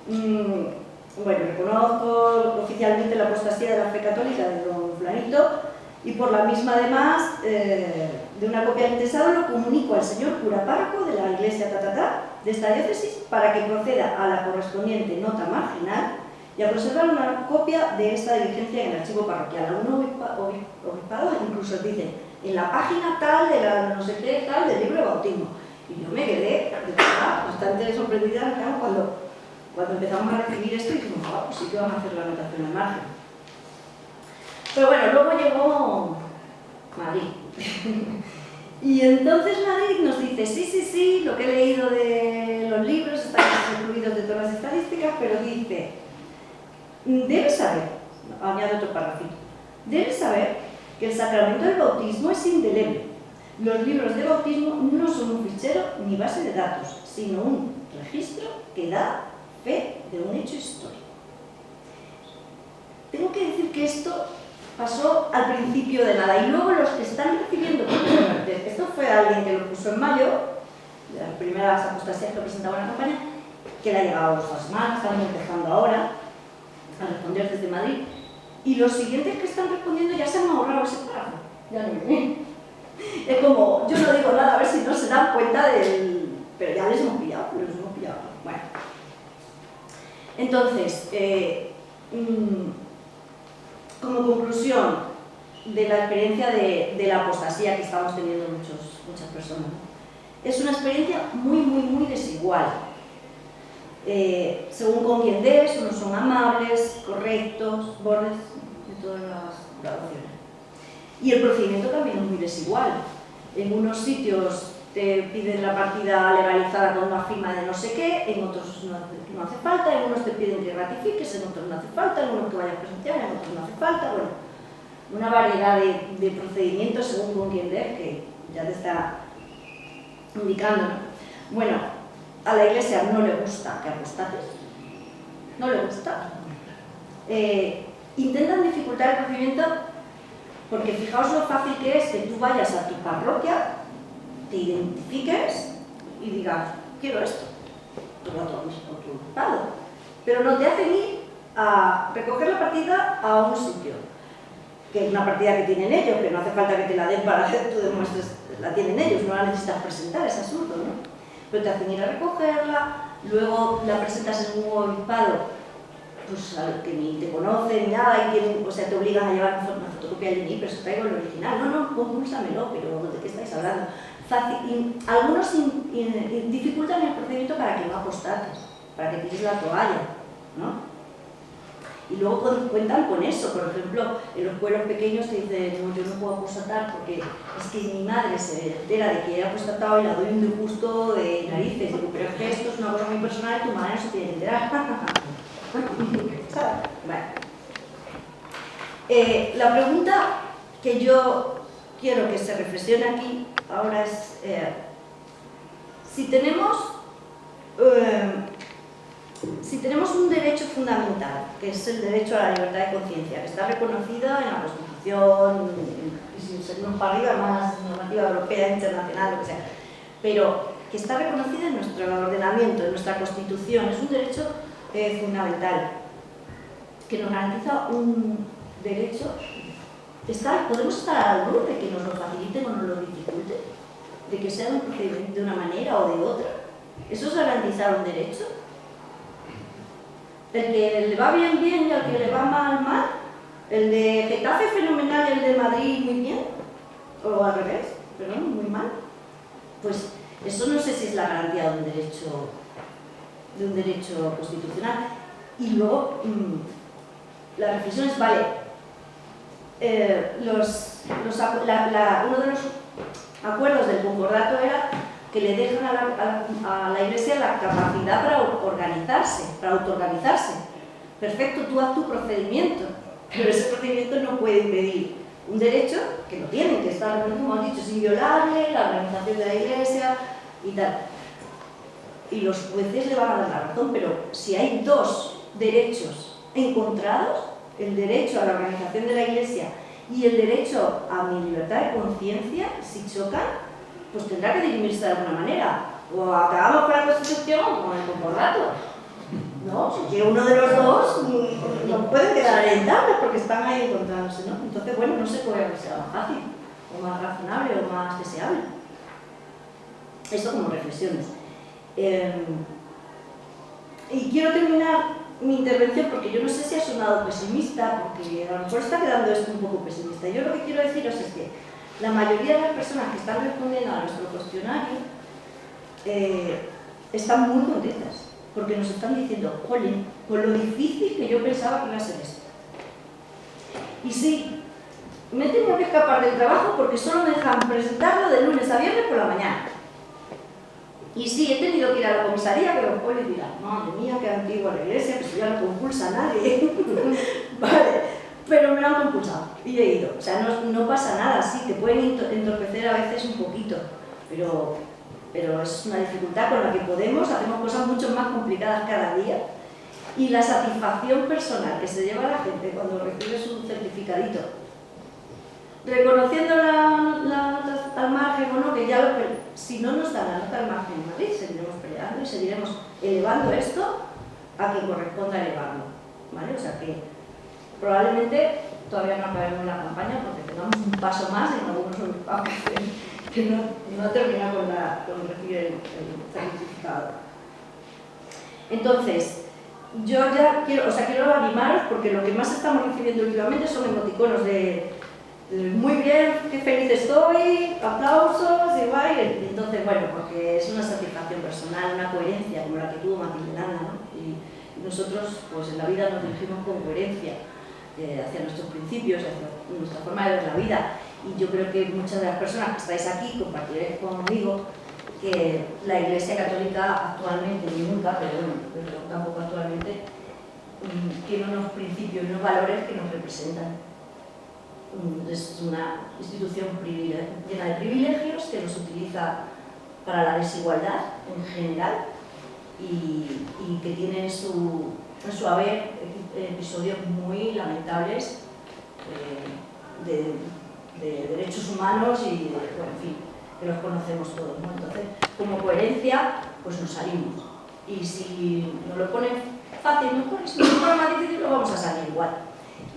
bueno, reconozco oficialmente la apostasía de la fe católica de don Fulanito y por la misma además de una copia del tesado lo comunico al señor cura párroco de la iglesia de esta diócesis para que proceda a la correspondiente nota marginal y a conservar una copia de esta diligencia en el archivo parroquial. Algunos obispados incluso dicen en la página tal de la no sé qué tal del libro de bautismo. Y yo me quedé de verdad bastante sorprendida cuando empezamos a recibir esto y dijimos, pues sí que vamos a hacer la anotación al margen. Pero bueno, luego llegó Madrid. Y entonces Madrid nos dice, sí, lo que he leído de los libros están incluidos de todas las estadísticas, pero dice, debes saber, añado otro párrafo, debes saber que el sacramento del bautismo es indeleble. Los libros de bautismo no son un fichero ni base de datos, sino un registro que da fe de un hecho histórico. Tengo que decir que esto pasó al principio de nada y luego los que están recibiendo, esto fue alguien que lo puso en mayo, de las primeras apostasías que presentaba en la campaña, que le ha llegado esta semana, estamos empezando ahora a responder desde Madrid, y los siguientes que están respondiendo ya se han ahorrado ese párrafo, ya no vienen. Es como, yo no digo nada, a ver si no se dan cuenta del... Pero ya les hemos pillado. Bueno. Entonces, como conclusión de la experiencia de la apostasía que estamos teniendo muchas personas, es una experiencia muy desigual. Según con quien des, unos son amables, correctos, bordes de todas las graduaciones. Y el procedimiento también es muy desigual. En unos sitios te piden la partida legalizada con una firma de no sé qué, en otros no hace falta, en unos te piden que ratifiques, en otros no hace falta, en unos que vayas presencial, en otros no hace falta. Bueno, una variedad de procedimientos según con quien des, que ya te está indicando, ¿no? Bueno, a la Iglesia no le gusta que apostates, no le gusta. Intentan dificultar el procedimiento porque fijaos lo fácil que es que tú vayas a tu parroquia, te identifiques y digas, quiero esto, tu lado. Pero no te hacen ir a recoger la partida a un sitio, que es una partida que tienen ellos, que no hace falta que te la den para que tú demuestres, la tienen ellos, no la necesitas presentar, es absurdo, ¿no? Pero te hacen ir a recogerla, luego la presentas en un obispado, pues al que ni te conocen, ni nada, o sea, te obligan a llevar una fotocopia del DNI, pero se traigo el original. No, compúlsamelo, pero ¿de qué estáis hablando? Fácil. Algunos dificultan el procedimiento para que no apostates, para que tires la toalla, ¿no? Y luego cuentan con eso. Por ejemplo, en los pueblos pequeños te dicen, no, yo no puedo apostatar porque es que mi madre se entera de que he apostatado y la doy un disgusto de narices. Digo, pero es que esto es una cosa muy personal y tu madre no se tiene que enterar. Bueno. La pregunta que yo quiero que se reflexione aquí ahora es si tenemos un derecho fundamental, que es el derecho a la libertad de conciencia, que está reconocida en la Constitución, y si seguimos para arriba, más normativa europea, internacional, lo que sea, pero que está reconocida en nuestro ordenamiento, en nuestra Constitución, es un derecho fundamental, que nos garantiza un derecho. Podemos estar al borde de que nos lo faciliten o nos lo dificulten, de que sea un procedimiento de una manera o de otra. ¿Eso es garantizar un derecho? ¿El que le va bien y al que le va mal? ¿El de Getafe fenomenal y el de Madrid muy bien? ¿O al revés? ¿Perdón? ¿Muy mal? Pues eso no sé si es la garantía de un derecho constitucional. Y luego la reflexión es, vale, uno de los acuerdos del concordato era que le dejan a la Iglesia la capacidad para organizarse, para autoorganizarse. Perfecto, tú haz tu procedimiento, pero ese procedimiento no puede impedir un derecho que lo tienen, que está, como han dicho, es inviolable, la organización de la Iglesia y tal. Y los jueces le van a dar la razón, pero si hay dos derechos encontrados, el derecho a la organización de la Iglesia y el derecho a mi libertad de conciencia, si chocan, pues tendrá que dirimirse de alguna manera. O acabamos con la Constitución o con el concordato. ¿No? Porque uno de los dos no puede quedar en tablas porque están ahí encontrándose, ¿no? Entonces, bueno, no sé cuál sea más fácil, o más razonable, o más deseable. Eso como reflexiones. Y quiero terminar mi intervención porque yo no sé si ha sonado pesimista, porque a lo mejor está quedando esto un poco pesimista. Yo lo que quiero deciros es que la mayoría de las personas que están respondiendo a nuestro cuestionario están muy contentas, porque nos están diciendo, jolín, con lo difícil que yo pensaba que iba a ser esto. Y sí, me he tenido que escapar del trabajo porque solo me dejan presentarlo de lunes a viernes por la mañana. Y sí, he tenido que ir a la comisaría, pero después les dirán, madre mía, qué antigua la Iglesia, que si ya no compulsa a nadie. Vale, pero me lo han compulsado y he ido. O sea, no pasa nada, sí, te pueden entorpecer a veces un poquito, pero es una dificultad con la que hacemos cosas mucho más complicadas cada día. Y la satisfacción personal que se lleva la gente cuando recibes un certificadito, reconociendo la nota al margen o no, que ya si no nos dan la nota al margen en Madrid, seguiremos peleando y seguiremos elevando esto a que corresponda elevarlo, ¿vale? O sea que probablemente todavía no acabemos la campaña porque tengamos un paso más en algunos agrupados que no termina con recibir el certificado. Entonces, yo ya quiero animaros porque lo que más estamos recibiendo últimamente son emoticonos de muy bien, qué feliz estoy, aplausos y baile. Entonces, bueno, porque es una satisfacción personal, una coherencia como la que tuvo Matilde Landa, ¿no? Y nosotros, pues en la vida nos dirigimos con coherencia hacia nuestros principios, hacia nuestra forma de ver la vida. Y yo creo que muchas de las personas que estáis aquí compartiréis conmigo que la Iglesia Católica actualmente, ni nunca, pero tampoco actualmente, tiene unos principios y unos valores que nos representan. Es una institución llena de privilegios que los utiliza para la desigualdad en general y que tiene en su haber episodios muy lamentables de derechos humanos y bueno, en fin, que los conocemos todos, ¿no? Entonces, como coherencia, pues nos salimos. Y si nos lo ponen fácil, si nos lo ponen más difícil, lo vamos a salir igual.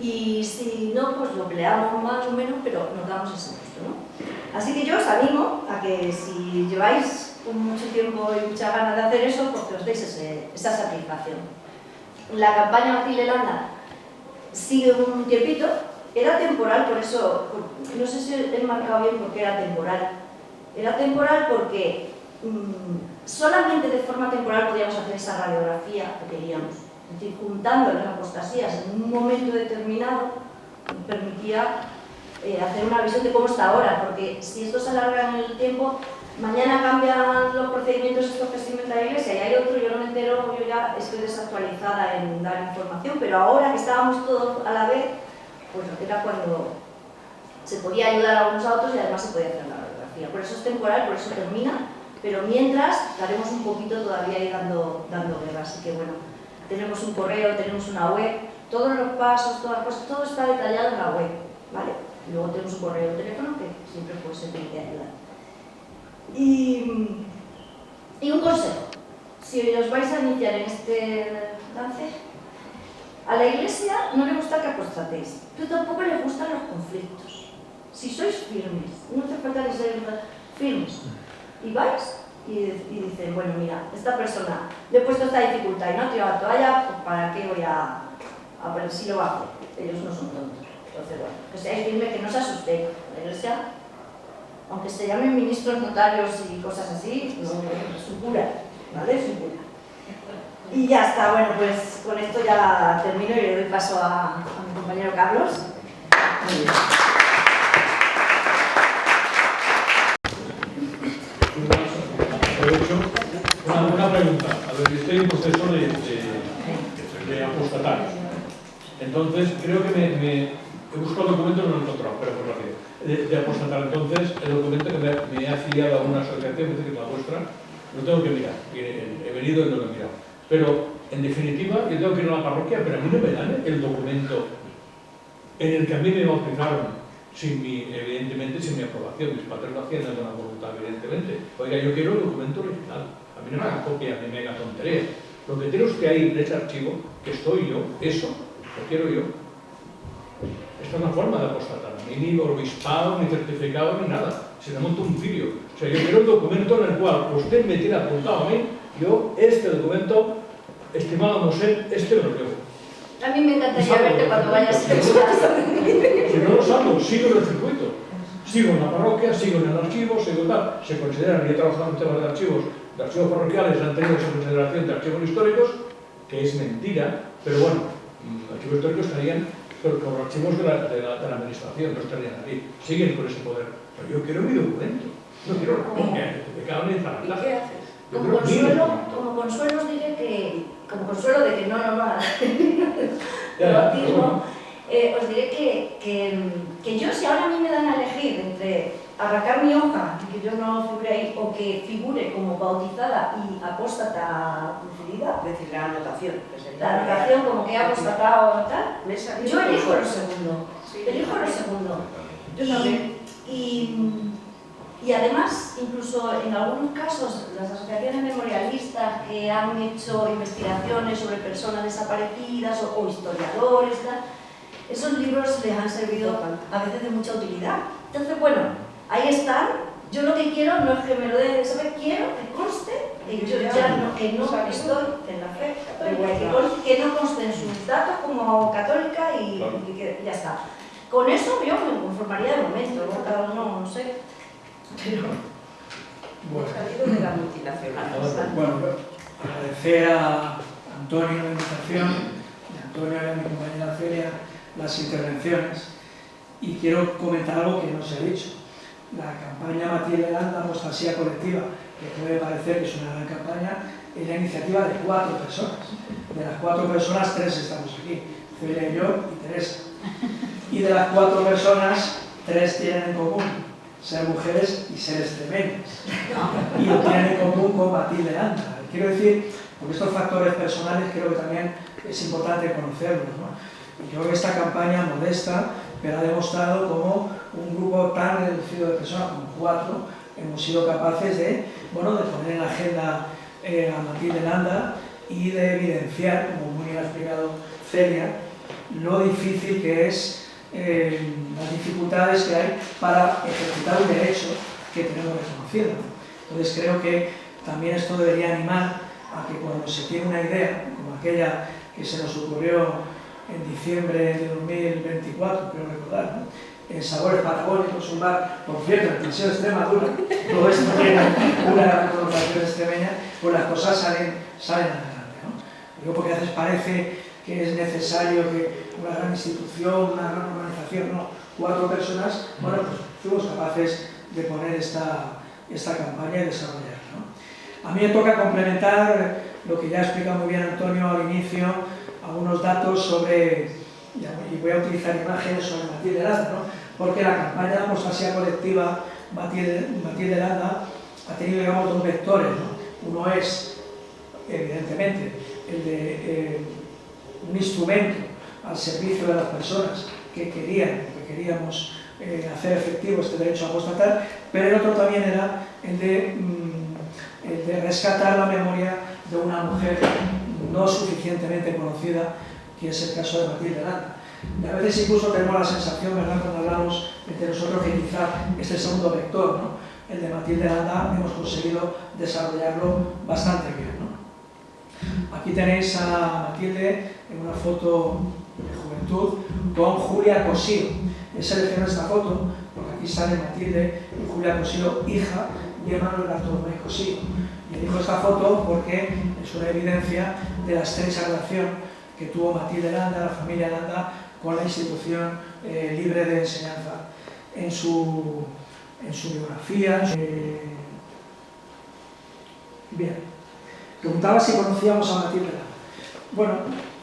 Y si no, pues lo peleamos más o menos, pero nos damos ese gusto, ¿no? Así que yo os animo a que si lleváis mucho tiempo y mucha ganas de hacer eso, pues que os deis esa satisfacción. La campaña Matilde Landa sigue un tiempito, era temporal, por eso, no sé si he marcado bien por qué era temporal. Era temporal porque solamente de forma temporal podíamos hacer esa radiografía que queríamos. Es decir, juntando las apostasías en un momento determinado, nos permitía hacer una visión de cómo está ahora, porque si esto se alarga en el tiempo, mañana cambian los procedimientos estos que se inventa la Iglesia y hay otro, yo no me entero, yo ya estoy desactualizada en dar información, pero ahora que estábamos todos a la vez, pues era cuando se podía ayudar a unos a otros y además se podía hacer la radiografía. Por eso es temporal, por eso termina, pero mientras daremos un poquito todavía ahí dando guerra, así que bueno. Tenemos un correo, tenemos una web, todos los pasos, todas las cosas, todo está detallado en la web, ¿vale? Y luego tenemos un correo, un teléfono que siempre puede servir de ayuda. Y un consejo, si os vais a iniciar en este lance, a la Iglesia no le gusta que apostatéis, pero tampoco le gustan los conflictos. Si sois firmes, no hace falta ni ser firmes, y vais y dicen, bueno, mira, esta persona le he puesto esta dificultad y no ha tirado la toalla, pues ¿para qué voy a ver si lo hace? Ellos no son tontos. Entonces, bueno, que seáis firmes, que no os asustéis. La Iglesia, aunque se llamen ministros, notarios y cosas así, no, es su cura, ¿vale? Es su cura. Y ya está, bueno, pues con esto ya termino y le doy paso a mi compañero Carlos. Muy bien. aprovecho una pregunta. A ver, estoy en proceso de apostatarios. Entonces, creo que he buscado documentos y no lo he encontrado, pero por rápido. De apostatar, entonces, el documento que me he afiliado a una asociación, que es la vuestra, lo tengo que mirar. He venido y no lo he mirado. Pero, en definitiva, yo tengo que ir a la parroquia, pero a mí no me dan el documento en el que a mí me bautizaron, evidentemente sin mi aprobación. Mis padres lo hacían de buena voluntad, evidentemente. Oiga, yo quiero el documento original. A mí no me haga copia, ni me haga tontería. Lo que tiene usted ahí en ese archivo, que estoy yo, eso lo quiero yo. Esta es una forma de apostatar. A mí ni obispado, ni certificado, ni nada. Se le monta un filio. O sea, yo quiero un documento en el cual usted me tiene apuntado a mí, yo este documento, estimado Mosén, este me lo llevo. A mí me encantaría verte cuando vayas a Si no lo salgo, sigo en el circuito. Sigo en la parroquia, sigo en el archivo, sigo tal. Se consideran, y he trabajado en temas de archivos parroquiales, han tenido esa consideración de archivos históricos, que es mentira, pero bueno, archivos históricos estarían como archivos de la administración, no estarían ahí. Siguen con ese poder. Pero yo quiero mi documento. No quiero la copia, certificado ni para ¿Y qué haces? Yo Como quiero mi documento. consuelo os diré que, como consuelo de que no va Ya, bautismo, os diré que yo, si ahora a mí me dan a elegir entre arrancar mi hoja y que yo no figure ahí, o que figure como bautizada y apóstata decidida, Es decir, la anotación. Que sería la anotación como que he apostatado o tal, Me he salido yo elijo con lo suerte. segundo. Sí, Elijo lo segundo. Yo también. Y además, incluso en algunos casos, las asociaciones memorialistas que han hecho investigaciones sobre personas desaparecidas o historiadores, tal, esos libros les han servido a veces de mucha utilidad. Entonces, bueno, ahí están. Yo lo que quiero no es que me lo den de saber, quiero que conste que yo ya no, que no estoy en la fe católica, que no conste en sus datos como católica y que ya está. Con eso yo me conformaría de momento, ¿no? Cada uno, no sé, pero... Hemos salido de la multinacional. Bueno, agradecer a Antonio la invitación, y a Antonio y a mi compañera Celia las intervenciones, y quiero comentar algo que no se ha dicho. La campaña Matilde Landa, Apostasía Colectiva, que puede parecer que es una gran campaña, es la iniciativa de 4 personas. De las 4 personas, 3 estamos aquí, Celia y yo y Teresa. Y de las 4 personas, 3 tienen en común ser mujeres y ser extremeñas. Y lo tienen en común con Matilde Landa. Quiero decir, porque estos factores personales creo que también es importante conocerlos, ¿no? Y yo creo que esta campaña modesta, pero ha demostrado cómo un grupo tan reducido de personas, como 4, hemos sido capaces de, bueno, de poner en la agenda a Matilde Landa y de evidenciar, como muy bien ha explicado Celia, lo difícil que es, las dificultades que hay para ejercitar un derecho que tenemos reconocido. Entonces creo que también esto debería animar a que cuando se tiene una idea, como aquella que se nos ocurrió en diciembre de 2024, creo recordar, ¿no? En Sabores Patagónicos, un bar, por cierto, en Tensión Extremadura, todo esto tiene una connotación extremeña, pues las cosas salen adelante, ¿no? Digo, porque a veces parece que es necesario que una gran institución, una gran organización, no, 4 personas, bueno, pues fuimos capaces de poner esta campaña y desarrollarla, ¿no? A mí me toca complementar lo que ya explica muy bien Antonio al inicio, algunos datos sobre, y voy a utilizar imágenes sobre Matilde Landa, ¿no? Porque la campaña de apostasía colectiva Matilde Landa ha tenido, digamos, 2 vectores, ¿no? Uno es, evidentemente, el de un instrumento al servicio de las personas que queríamos hacer efectivo este derecho a apostatar, pero el otro también era el de rescatar la memoria de una mujer no suficientemente conocida, que es el caso de Matilde Landa. Y a veces incluso tenemos la sensación, ¿verdad?, cuando hablamos entre nosotros, que quizá este segundo vector, ¿no?, el de Matilde Landa, hemos conseguido desarrollarlo bastante bien, ¿no? Aquí tenéis a Matilde en una foto de juventud con Julia Cosío. He seleccionado esta foto porque aquí sale Matilde y Julia Cosío, hija de Manuel Bartolomé Cosío. Y elijo esta foto porque es una evidencia de la estrecha relación que tuvo Matilde Landa, la familia Landa, con la institución libre de enseñanza. En su biografía, Bien. Preguntaba si conocíamos a Matilde Landa. Bueno,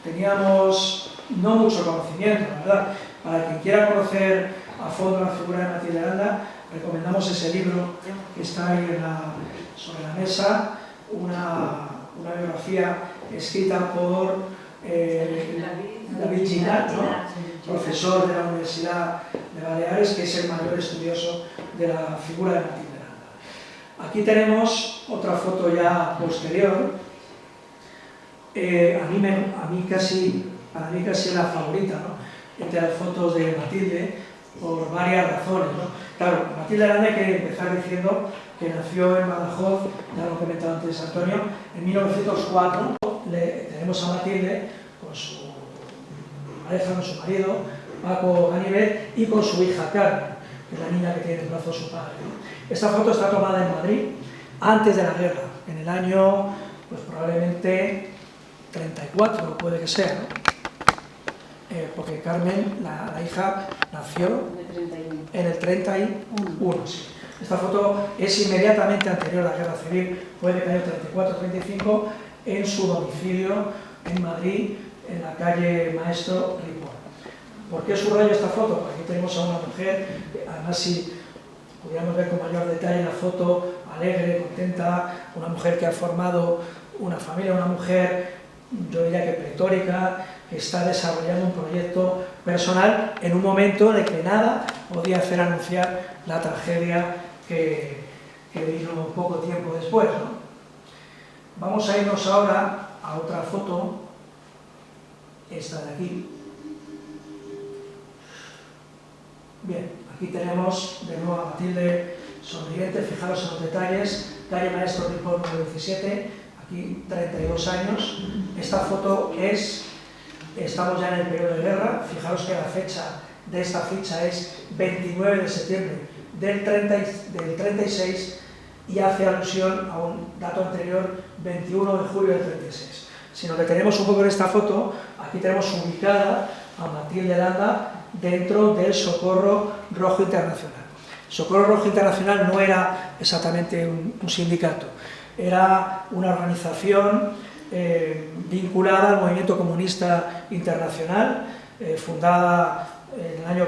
teníamos no mucho conocimiento, la verdad. Para quien quiera conocer a fondo la figura de Matilde Landa, recomendamos ese libro que está ahí sobre la mesa, una biografía escrita por David Ginat, ¿no? Profesor de la Universidad de Baleares, que es el mayor estudioso de la figura de Matilde Landa. Aquí tenemos otra foto ya posterior. A mí casi es la favorita, ¿no?, entre las fotos de Matilde, por varias razones, ¿no? Claro, Matilde Landa, hay que empezar diciendo que nació en Badajoz, ya lo he comentado antes Antonio, en 1904. Tenemos a Matilde con su pareja, con su marido, Paco Ganivet, y con su hija Carmen, que es la niña que tiene en brazos su padre, ¿no? Esta foto está tomada en Madrid antes de la guerra, en el año, pues probablemente 34, puede que sea, ¿no? Porque Carmen, la hija, nació en el 31. Sí. Esta foto es inmediatamente anterior a la guerra civil, puede que en el 34-35, en su domicilio en Madrid, en la calle Maestro Ripoll. ¿Por qué subrayo esta foto? Porque aquí tenemos a una mujer, además si pudiéramos ver con mayor detalle la foto, alegre, contenta, una mujer que ha formado una familia, una mujer, yo diría que pletórica, que está desarrollando un proyecto personal en un momento de que nada podía hacer anunciar la tragedia que vino poco tiempo después, ¿no? Vamos a irnos ahora a otra foto, esta de aquí. Bien, aquí tenemos de nuevo a Matilde sonriente, fijaros en los detalles, calle Maestro Ripoll número 17, aquí 32 años. Esta foto estamos ya en el periodo de guerra, fijaros que la fecha de esta ficha es 29 de septiembre del 36 y hace alusión a un dato anterior, 21 de julio del 36. Si nos detenemos un poco en esta foto, aquí tenemos ubicada a Matilde Landa dentro del Socorro Rojo Internacional. Socorro Rojo Internacional no era exactamente un sindicato, era una organización vinculada al movimiento comunista internacional, fundada en el año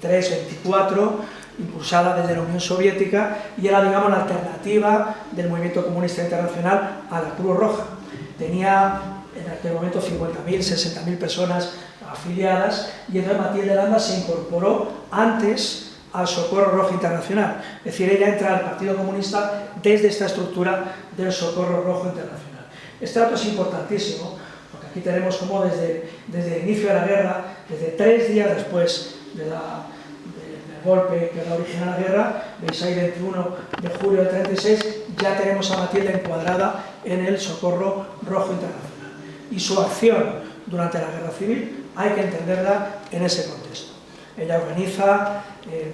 23-24, impulsada desde la Unión Soviética, y era, digamos, la alternativa del movimiento comunista internacional a la Cruz Roja. Tenía en aquel momento 50.000, 60.000 personas afiliadas, y entonces Matilde Landa se incorporó antes al Socorro Rojo Internacional, es decir, ella entra al Partido Comunista desde esta estructura del Socorro Rojo Internacional. Este dato es importantísimo, porque aquí tenemos como desde el inicio de la guerra, desde 3 días después del golpe que da origen a la guerra, veis ahí 21 de julio del 36, ya tenemos a Matilde encuadrada en el Socorro Rojo Internacional. Y su acción durante la guerra civil hay que entenderla en ese contexto. Ella organiza,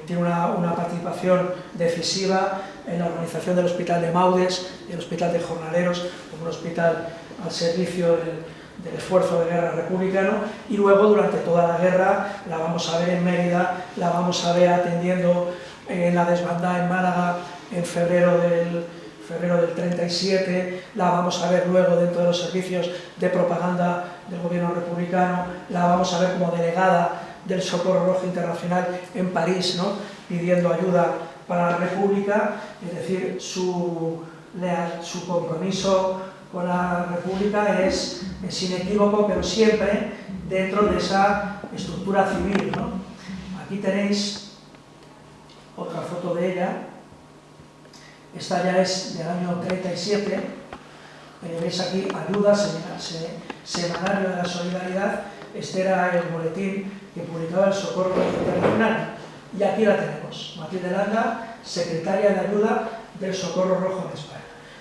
tiene una participación decisiva en la organización del Hospital de Maudes, el Hospital de Jornaleros, como un hospital al servicio del esfuerzo de guerra republicano, y luego durante toda la guerra la vamos a ver en Mérida, la vamos a ver atendiendo en la desbandada en Málaga en febrero del 37, la vamos a ver luego dentro de los servicios de propaganda del gobierno republicano, la vamos a ver como delegada del Socorro Rojo Internacional en París, ¿no?, pidiendo ayuda para la República, es decir, su compromiso con la República es inequívoco, pero siempre dentro de esa estructura civil, ¿no? Aquí tenéis otra foto de ella, esta ya es del año 37, veis aquí ayuda, semanario de la solidaridad, este era el boletín que publicaba el Socorro Internacional, y aquí la tenemos, Matilde Landa, secretaria de ayuda del Socorro Rojo en España.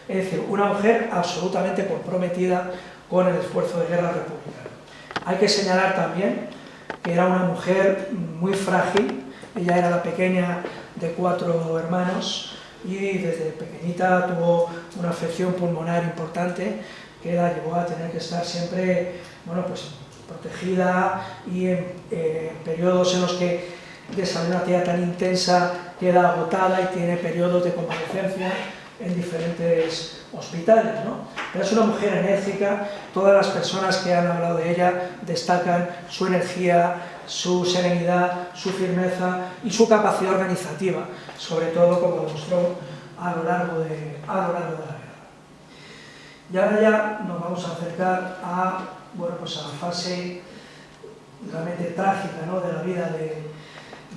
Es decir, una mujer absolutamente comprometida con el esfuerzo de guerra republicano. Hay que señalar también que era una mujer muy frágil, ella era la pequeña de 4 hermanos y desde pequeñita tuvo una afección pulmonar importante que la llevó a tener que estar siempre, bueno, pues protegida, y en periodos en los que desarrolla una actividad tan intensa queda agotada y tiene periodos de convalecencia en diferentes hospitales, ¿no? Pero es una mujer enérgica, todas las personas que han hablado de ella destacan su energía, su serenidad, su firmeza y su capacidad organizativa, sobre todo como demostró a lo largo de la guerra. Y ahora ya nos vamos a acercar a, bueno, pues a la fase realmente trágica, ¿no?, de la vida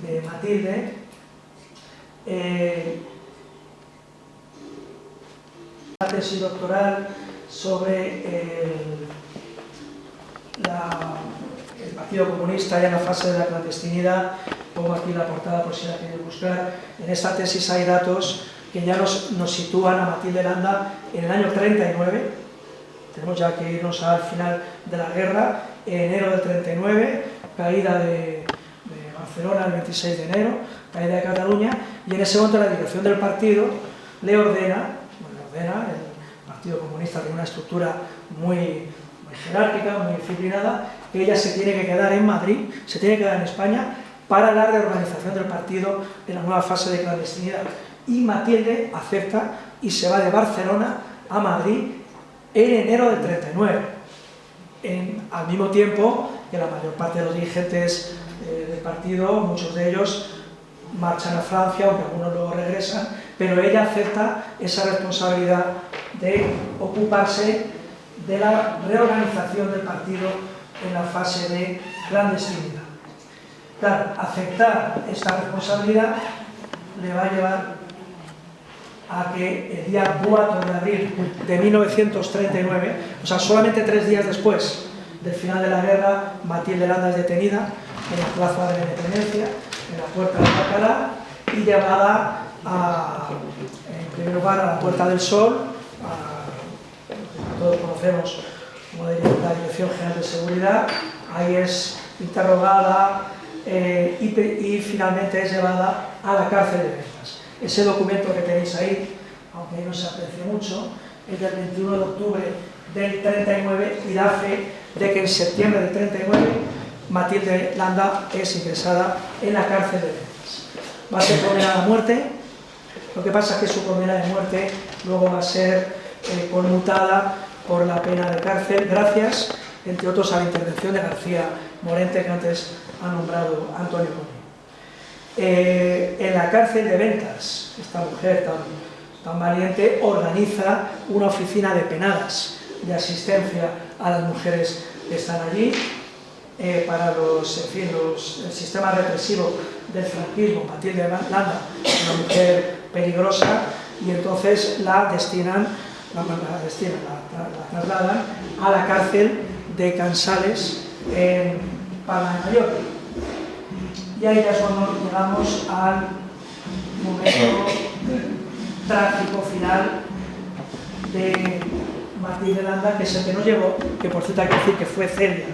de Matilde. La tesis doctoral sobre el Partido Comunista ya en la fase de la clandestinidad. Pongo aquí la portada por si la queréis buscar. En esta tesis hay datos que ya nos sitúan a Matilde Landa en el año 39. Tenemos ya que irnos al final de la guerra, en enero del 39, caída de Barcelona el 26 de enero, caída de Cataluña, y en ese momento la dirección del partido le ordena, el Partido Comunista tiene una estructura muy jerárquica, muy disciplinada, que ella se tiene que quedar en Madrid, se tiene que quedar en España para la reorganización del partido en la nueva fase de clandestinidad. Y Matilde acepta y se va de Barcelona a Madrid en enero del 39, al mismo tiempo que la mayor parte de los dirigentes del partido, muchos de ellos marchan a Francia, aunque algunos luego regresan, pero ella acepta esa responsabilidad de ocuparse de la reorganización del partido en la fase de clandestinidad. Claro, aceptar esta responsabilidad le va a llevar a que el día 4 de abril de 1939, o sea, solamente 3 días después del final de la guerra, Matilde Landa es detenida en la Plaza de la Independencia, en la Puerta de Alcalá, y llevada en primer lugar a la Puerta del Sol, todos conocemos como la Dirección General de Seguridad. Ahí es interrogada y finalmente es llevada a la cárcel de Ventas. Ese documento que tenéis ahí, aunque ahí no se aprecie mucho, es del 21 de octubre del 39 y da fe de que en septiembre del 39 Matilde Landa es ingresada en la cárcel de Ventas. Va a ser condenada a muerte. Lo que pasa es que su condena de muerte luego va a ser conmutada por la pena de cárcel, gracias, entre otros, a la intervención de García Morente, que antes ha nombrado Antonio Comín. En la cárcel de Ventas, esta mujer tan valiente organiza una oficina de penadas, de asistencia a las mujeres que están allí, para el sistema represivo del franquismo. Matilde Landa, una mujer peligrosa, y entonces la trasladan a la cárcel de Cansales en Palma de Mallorca. Y ahí ya es cuando llegamos al momento trágico final de Matilde Landa, que es el que nos llevó, que por cierto hay que decir que fue Celia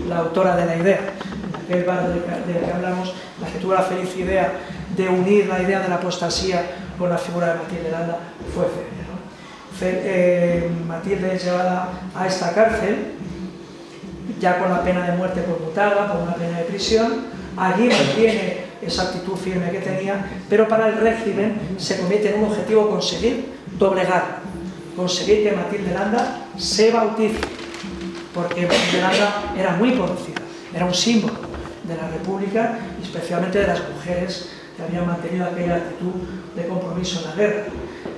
la autora de la idea, en aquel bar del que hablamos, la que tuvo la feliz idea de unir la idea de la apostasía con la figura de Matilde Landa, fue Celia, ¿no? Matilde es llevada a esta cárcel, ya con la pena de muerte conmutada, por una pena de prisión. Allí mantiene esa actitud firme que tenía, pero para el régimen se convierte en un objetivo conseguir doblegar, conseguir que Matilde Landa se bautice, porque Matilde Landa era muy conocida, era un símbolo de la República, y especialmente de las mujeres que habían mantenido aquella actitud de compromiso en la guerra.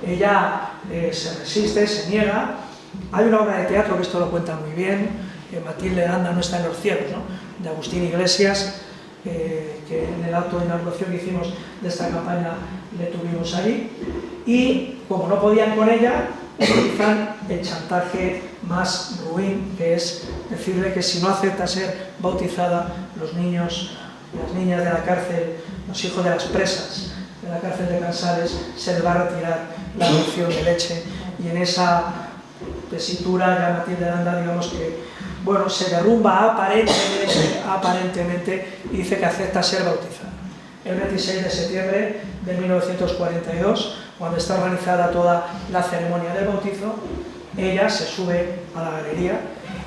Ella se resiste, se niega. Hay una obra de teatro que esto lo cuenta muy bien, Matilde Landa no está en los cielos, ¿no?, de Agustín Iglesias, que en el acto de inauguración que hicimos de esta campaña le tuvimos allí, y como no podían con ella, utilizan el chantaje más ruin, que es decirle que si no acepta ser bautizada, los niños y las niñas de la cárcel, los hijos de las presas de la cárcel de Cansales, se les va a retirar la ración de leche. Y en esa tesitura ya Matilde Landa, digamos que, bueno, se derrumba aparentemente y dice que acepta ser bautizada. El 26 de septiembre de 1942, cuando está organizada toda la ceremonia del bautizo, ella se sube a la galería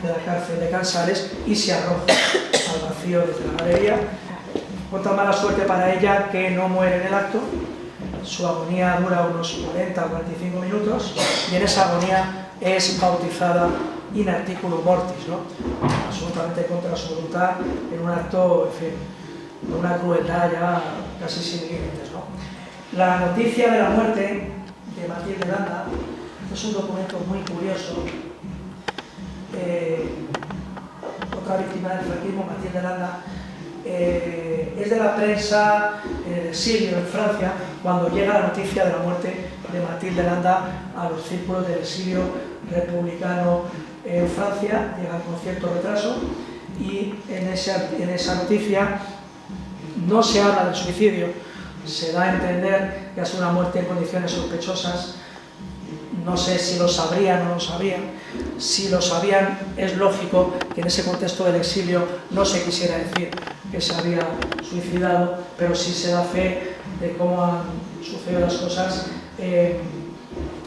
de la cárcel de Cansales y se arroja al vacío desde la galería. Con tan mala suerte para ella que no muere en el acto, su agonía dura unos 40 o 45 minutos y en esa agonía es bautizada in articulo mortis, ¿no? Absolutamente contra su voluntad, en un acto, en fin, de una crueldad ya casi sin límites, ¿no? La noticia de la muerte de Matilde Landa es un documento muy curioso. Otra víctima del franquismo, Matilde Landa, es de la prensa en el exilio en Francia, cuando llega la noticia de la muerte de Matilde Landa a los círculos del exilio republicano en Francia, llega con cierto retraso, y en esa noticia no se habla del suicidio, se da a entender que ha sido una muerte en condiciones sospechosas. No sé si lo sabrían o no lo sabían. Si lo sabían, es lógico que en ese contexto del exilio no se quisiera decir que se había suicidado, pero sí se da fe de cómo han sucedido las cosas en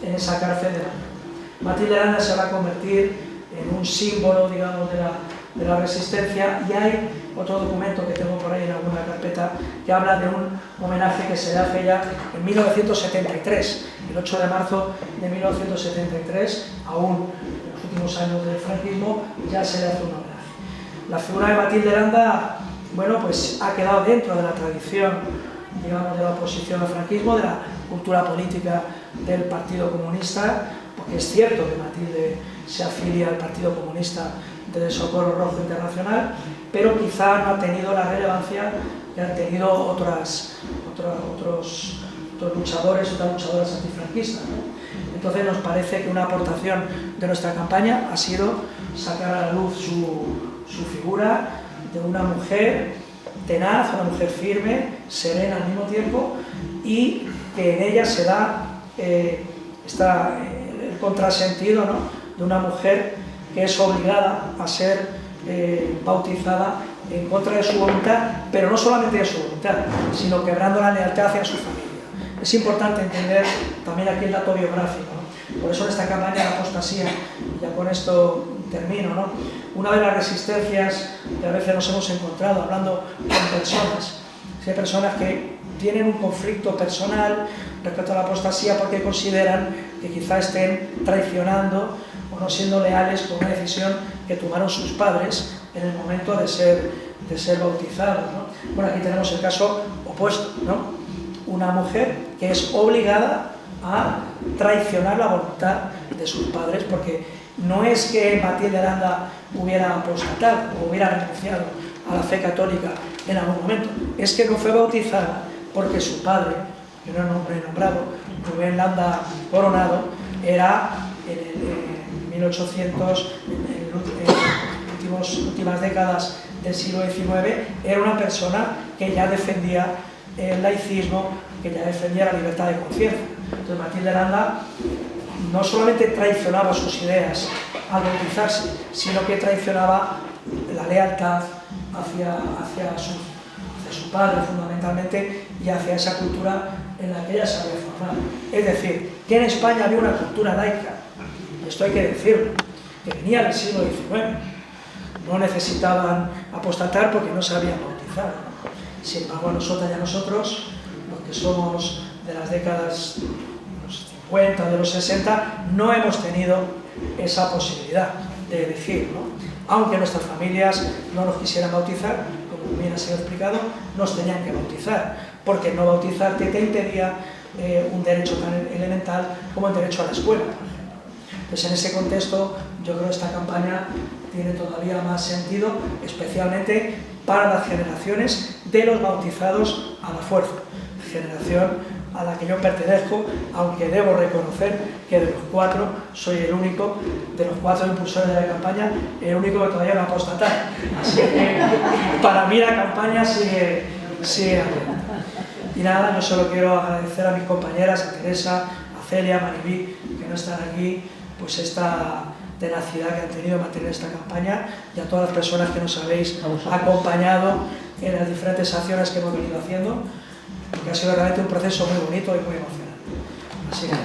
esa cárcel de Landa. Matilde Landa se va a convertir en un símbolo, digamos, de la resistencia, y hay otro documento que tengo por ahí en alguna carpeta que habla de un homenaje que se le hace ya en 1973, el 8 de marzo de 1973, aún en los últimos años del franquismo, ya se le hace un homenaje. La figura de Matilde Landa, bueno, pues ha quedado dentro de la tradición, digamos, de la oposición al franquismo, de la cultura política del Partido Comunista, porque es cierto que Matilde se afilia al Partido Comunista del Socorro Rojo Internacional, pero quizá no ha tenido la relevancia que han tenido otros luchadores, otras luchadoras antifranquistas, ¿no? Entonces nos parece que una aportación de nuestra campaña ha sido sacar a la luz su figura de una mujer tenaz, una mujer firme, serena al mismo tiempo, y que en ella se da el contrasentido, ¿no?, de una mujer que es obligada a ser bautizada en contra de su voluntad, pero no solamente de su voluntad, sino quebrando la lealtad hacia su familia. Es importante entender también aquí el dato biográfico, ¿no? Por eso en esta campaña de apostasía, y ya con esto termino, ¿no?, una de las resistencias que a veces nos hemos encontrado hablando con personas, hay personas que tienen un conflicto personal respecto a la apostasía porque consideran que quizá estén traicionando o no siendo leales con una decisión que tomaron sus padres en el momento de ser bautizados, ¿no? Bueno, aquí tenemos el caso opuesto, ¿no? Una mujer que es obligada a traicionar la voluntad de sus padres, porque no es que Matilde Landa hubiera apostatado o hubiera renunciado a la fe católica en algún momento, es que no fue bautizada porque su padre, que no he nombrado, Rubén Landa Coronado, era en 1800, en las últimas décadas del siglo XIX, era una persona que ya defendía el laicismo, que ya defendía la libertad de conciencia. Entonces Matilde Landa no solamente traicionaba sus ideas al bautizarse, sino que traicionaba la lealtad hacia su padre fundamentalmente, y hacia esa cultura en la que ella se había formado. Es decir, que en España había una cultura laica, esto hay que decirlo, que venía del siglo XIX. No necesitaban apostatar porque no se habían bautizado. Sin embargo, a nosotras y a nosotros, los que somos de las décadas de los 50, de los 60, no hemos tenido esa posibilidad de elegir, ¿no? Aunque nuestras familias no nos quisieran bautizar, como bien ha sido explicado, nos tenían que bautizar, porque no bautizarte te impedía un derecho tan elemental como el derecho a la escuela, por ejemplo. Entonces, en ese contexto, yo creo que esta campaña tiene todavía más sentido, especialmente para las generaciones de los bautizados a la fuerza, generación a la que yo pertenezco, aunque debo reconocer que de los cuatro soy el único, de los cuatro impulsores de la campaña, el único que todavía no ha apostatado. Así que para mí la campaña sigue abierta. Y nada, yo solo quiero agradecer a mis compañeras, a Teresa, a Celia, a Maribí, que no están aquí, pues esta tenacidad que han tenido en mantener esta campaña, y a todas las personas que nos habéis acompañado en las diferentes acciones que hemos venido haciendo, porque ha sido realmente un proceso muy bonito y muy emocionante. Así que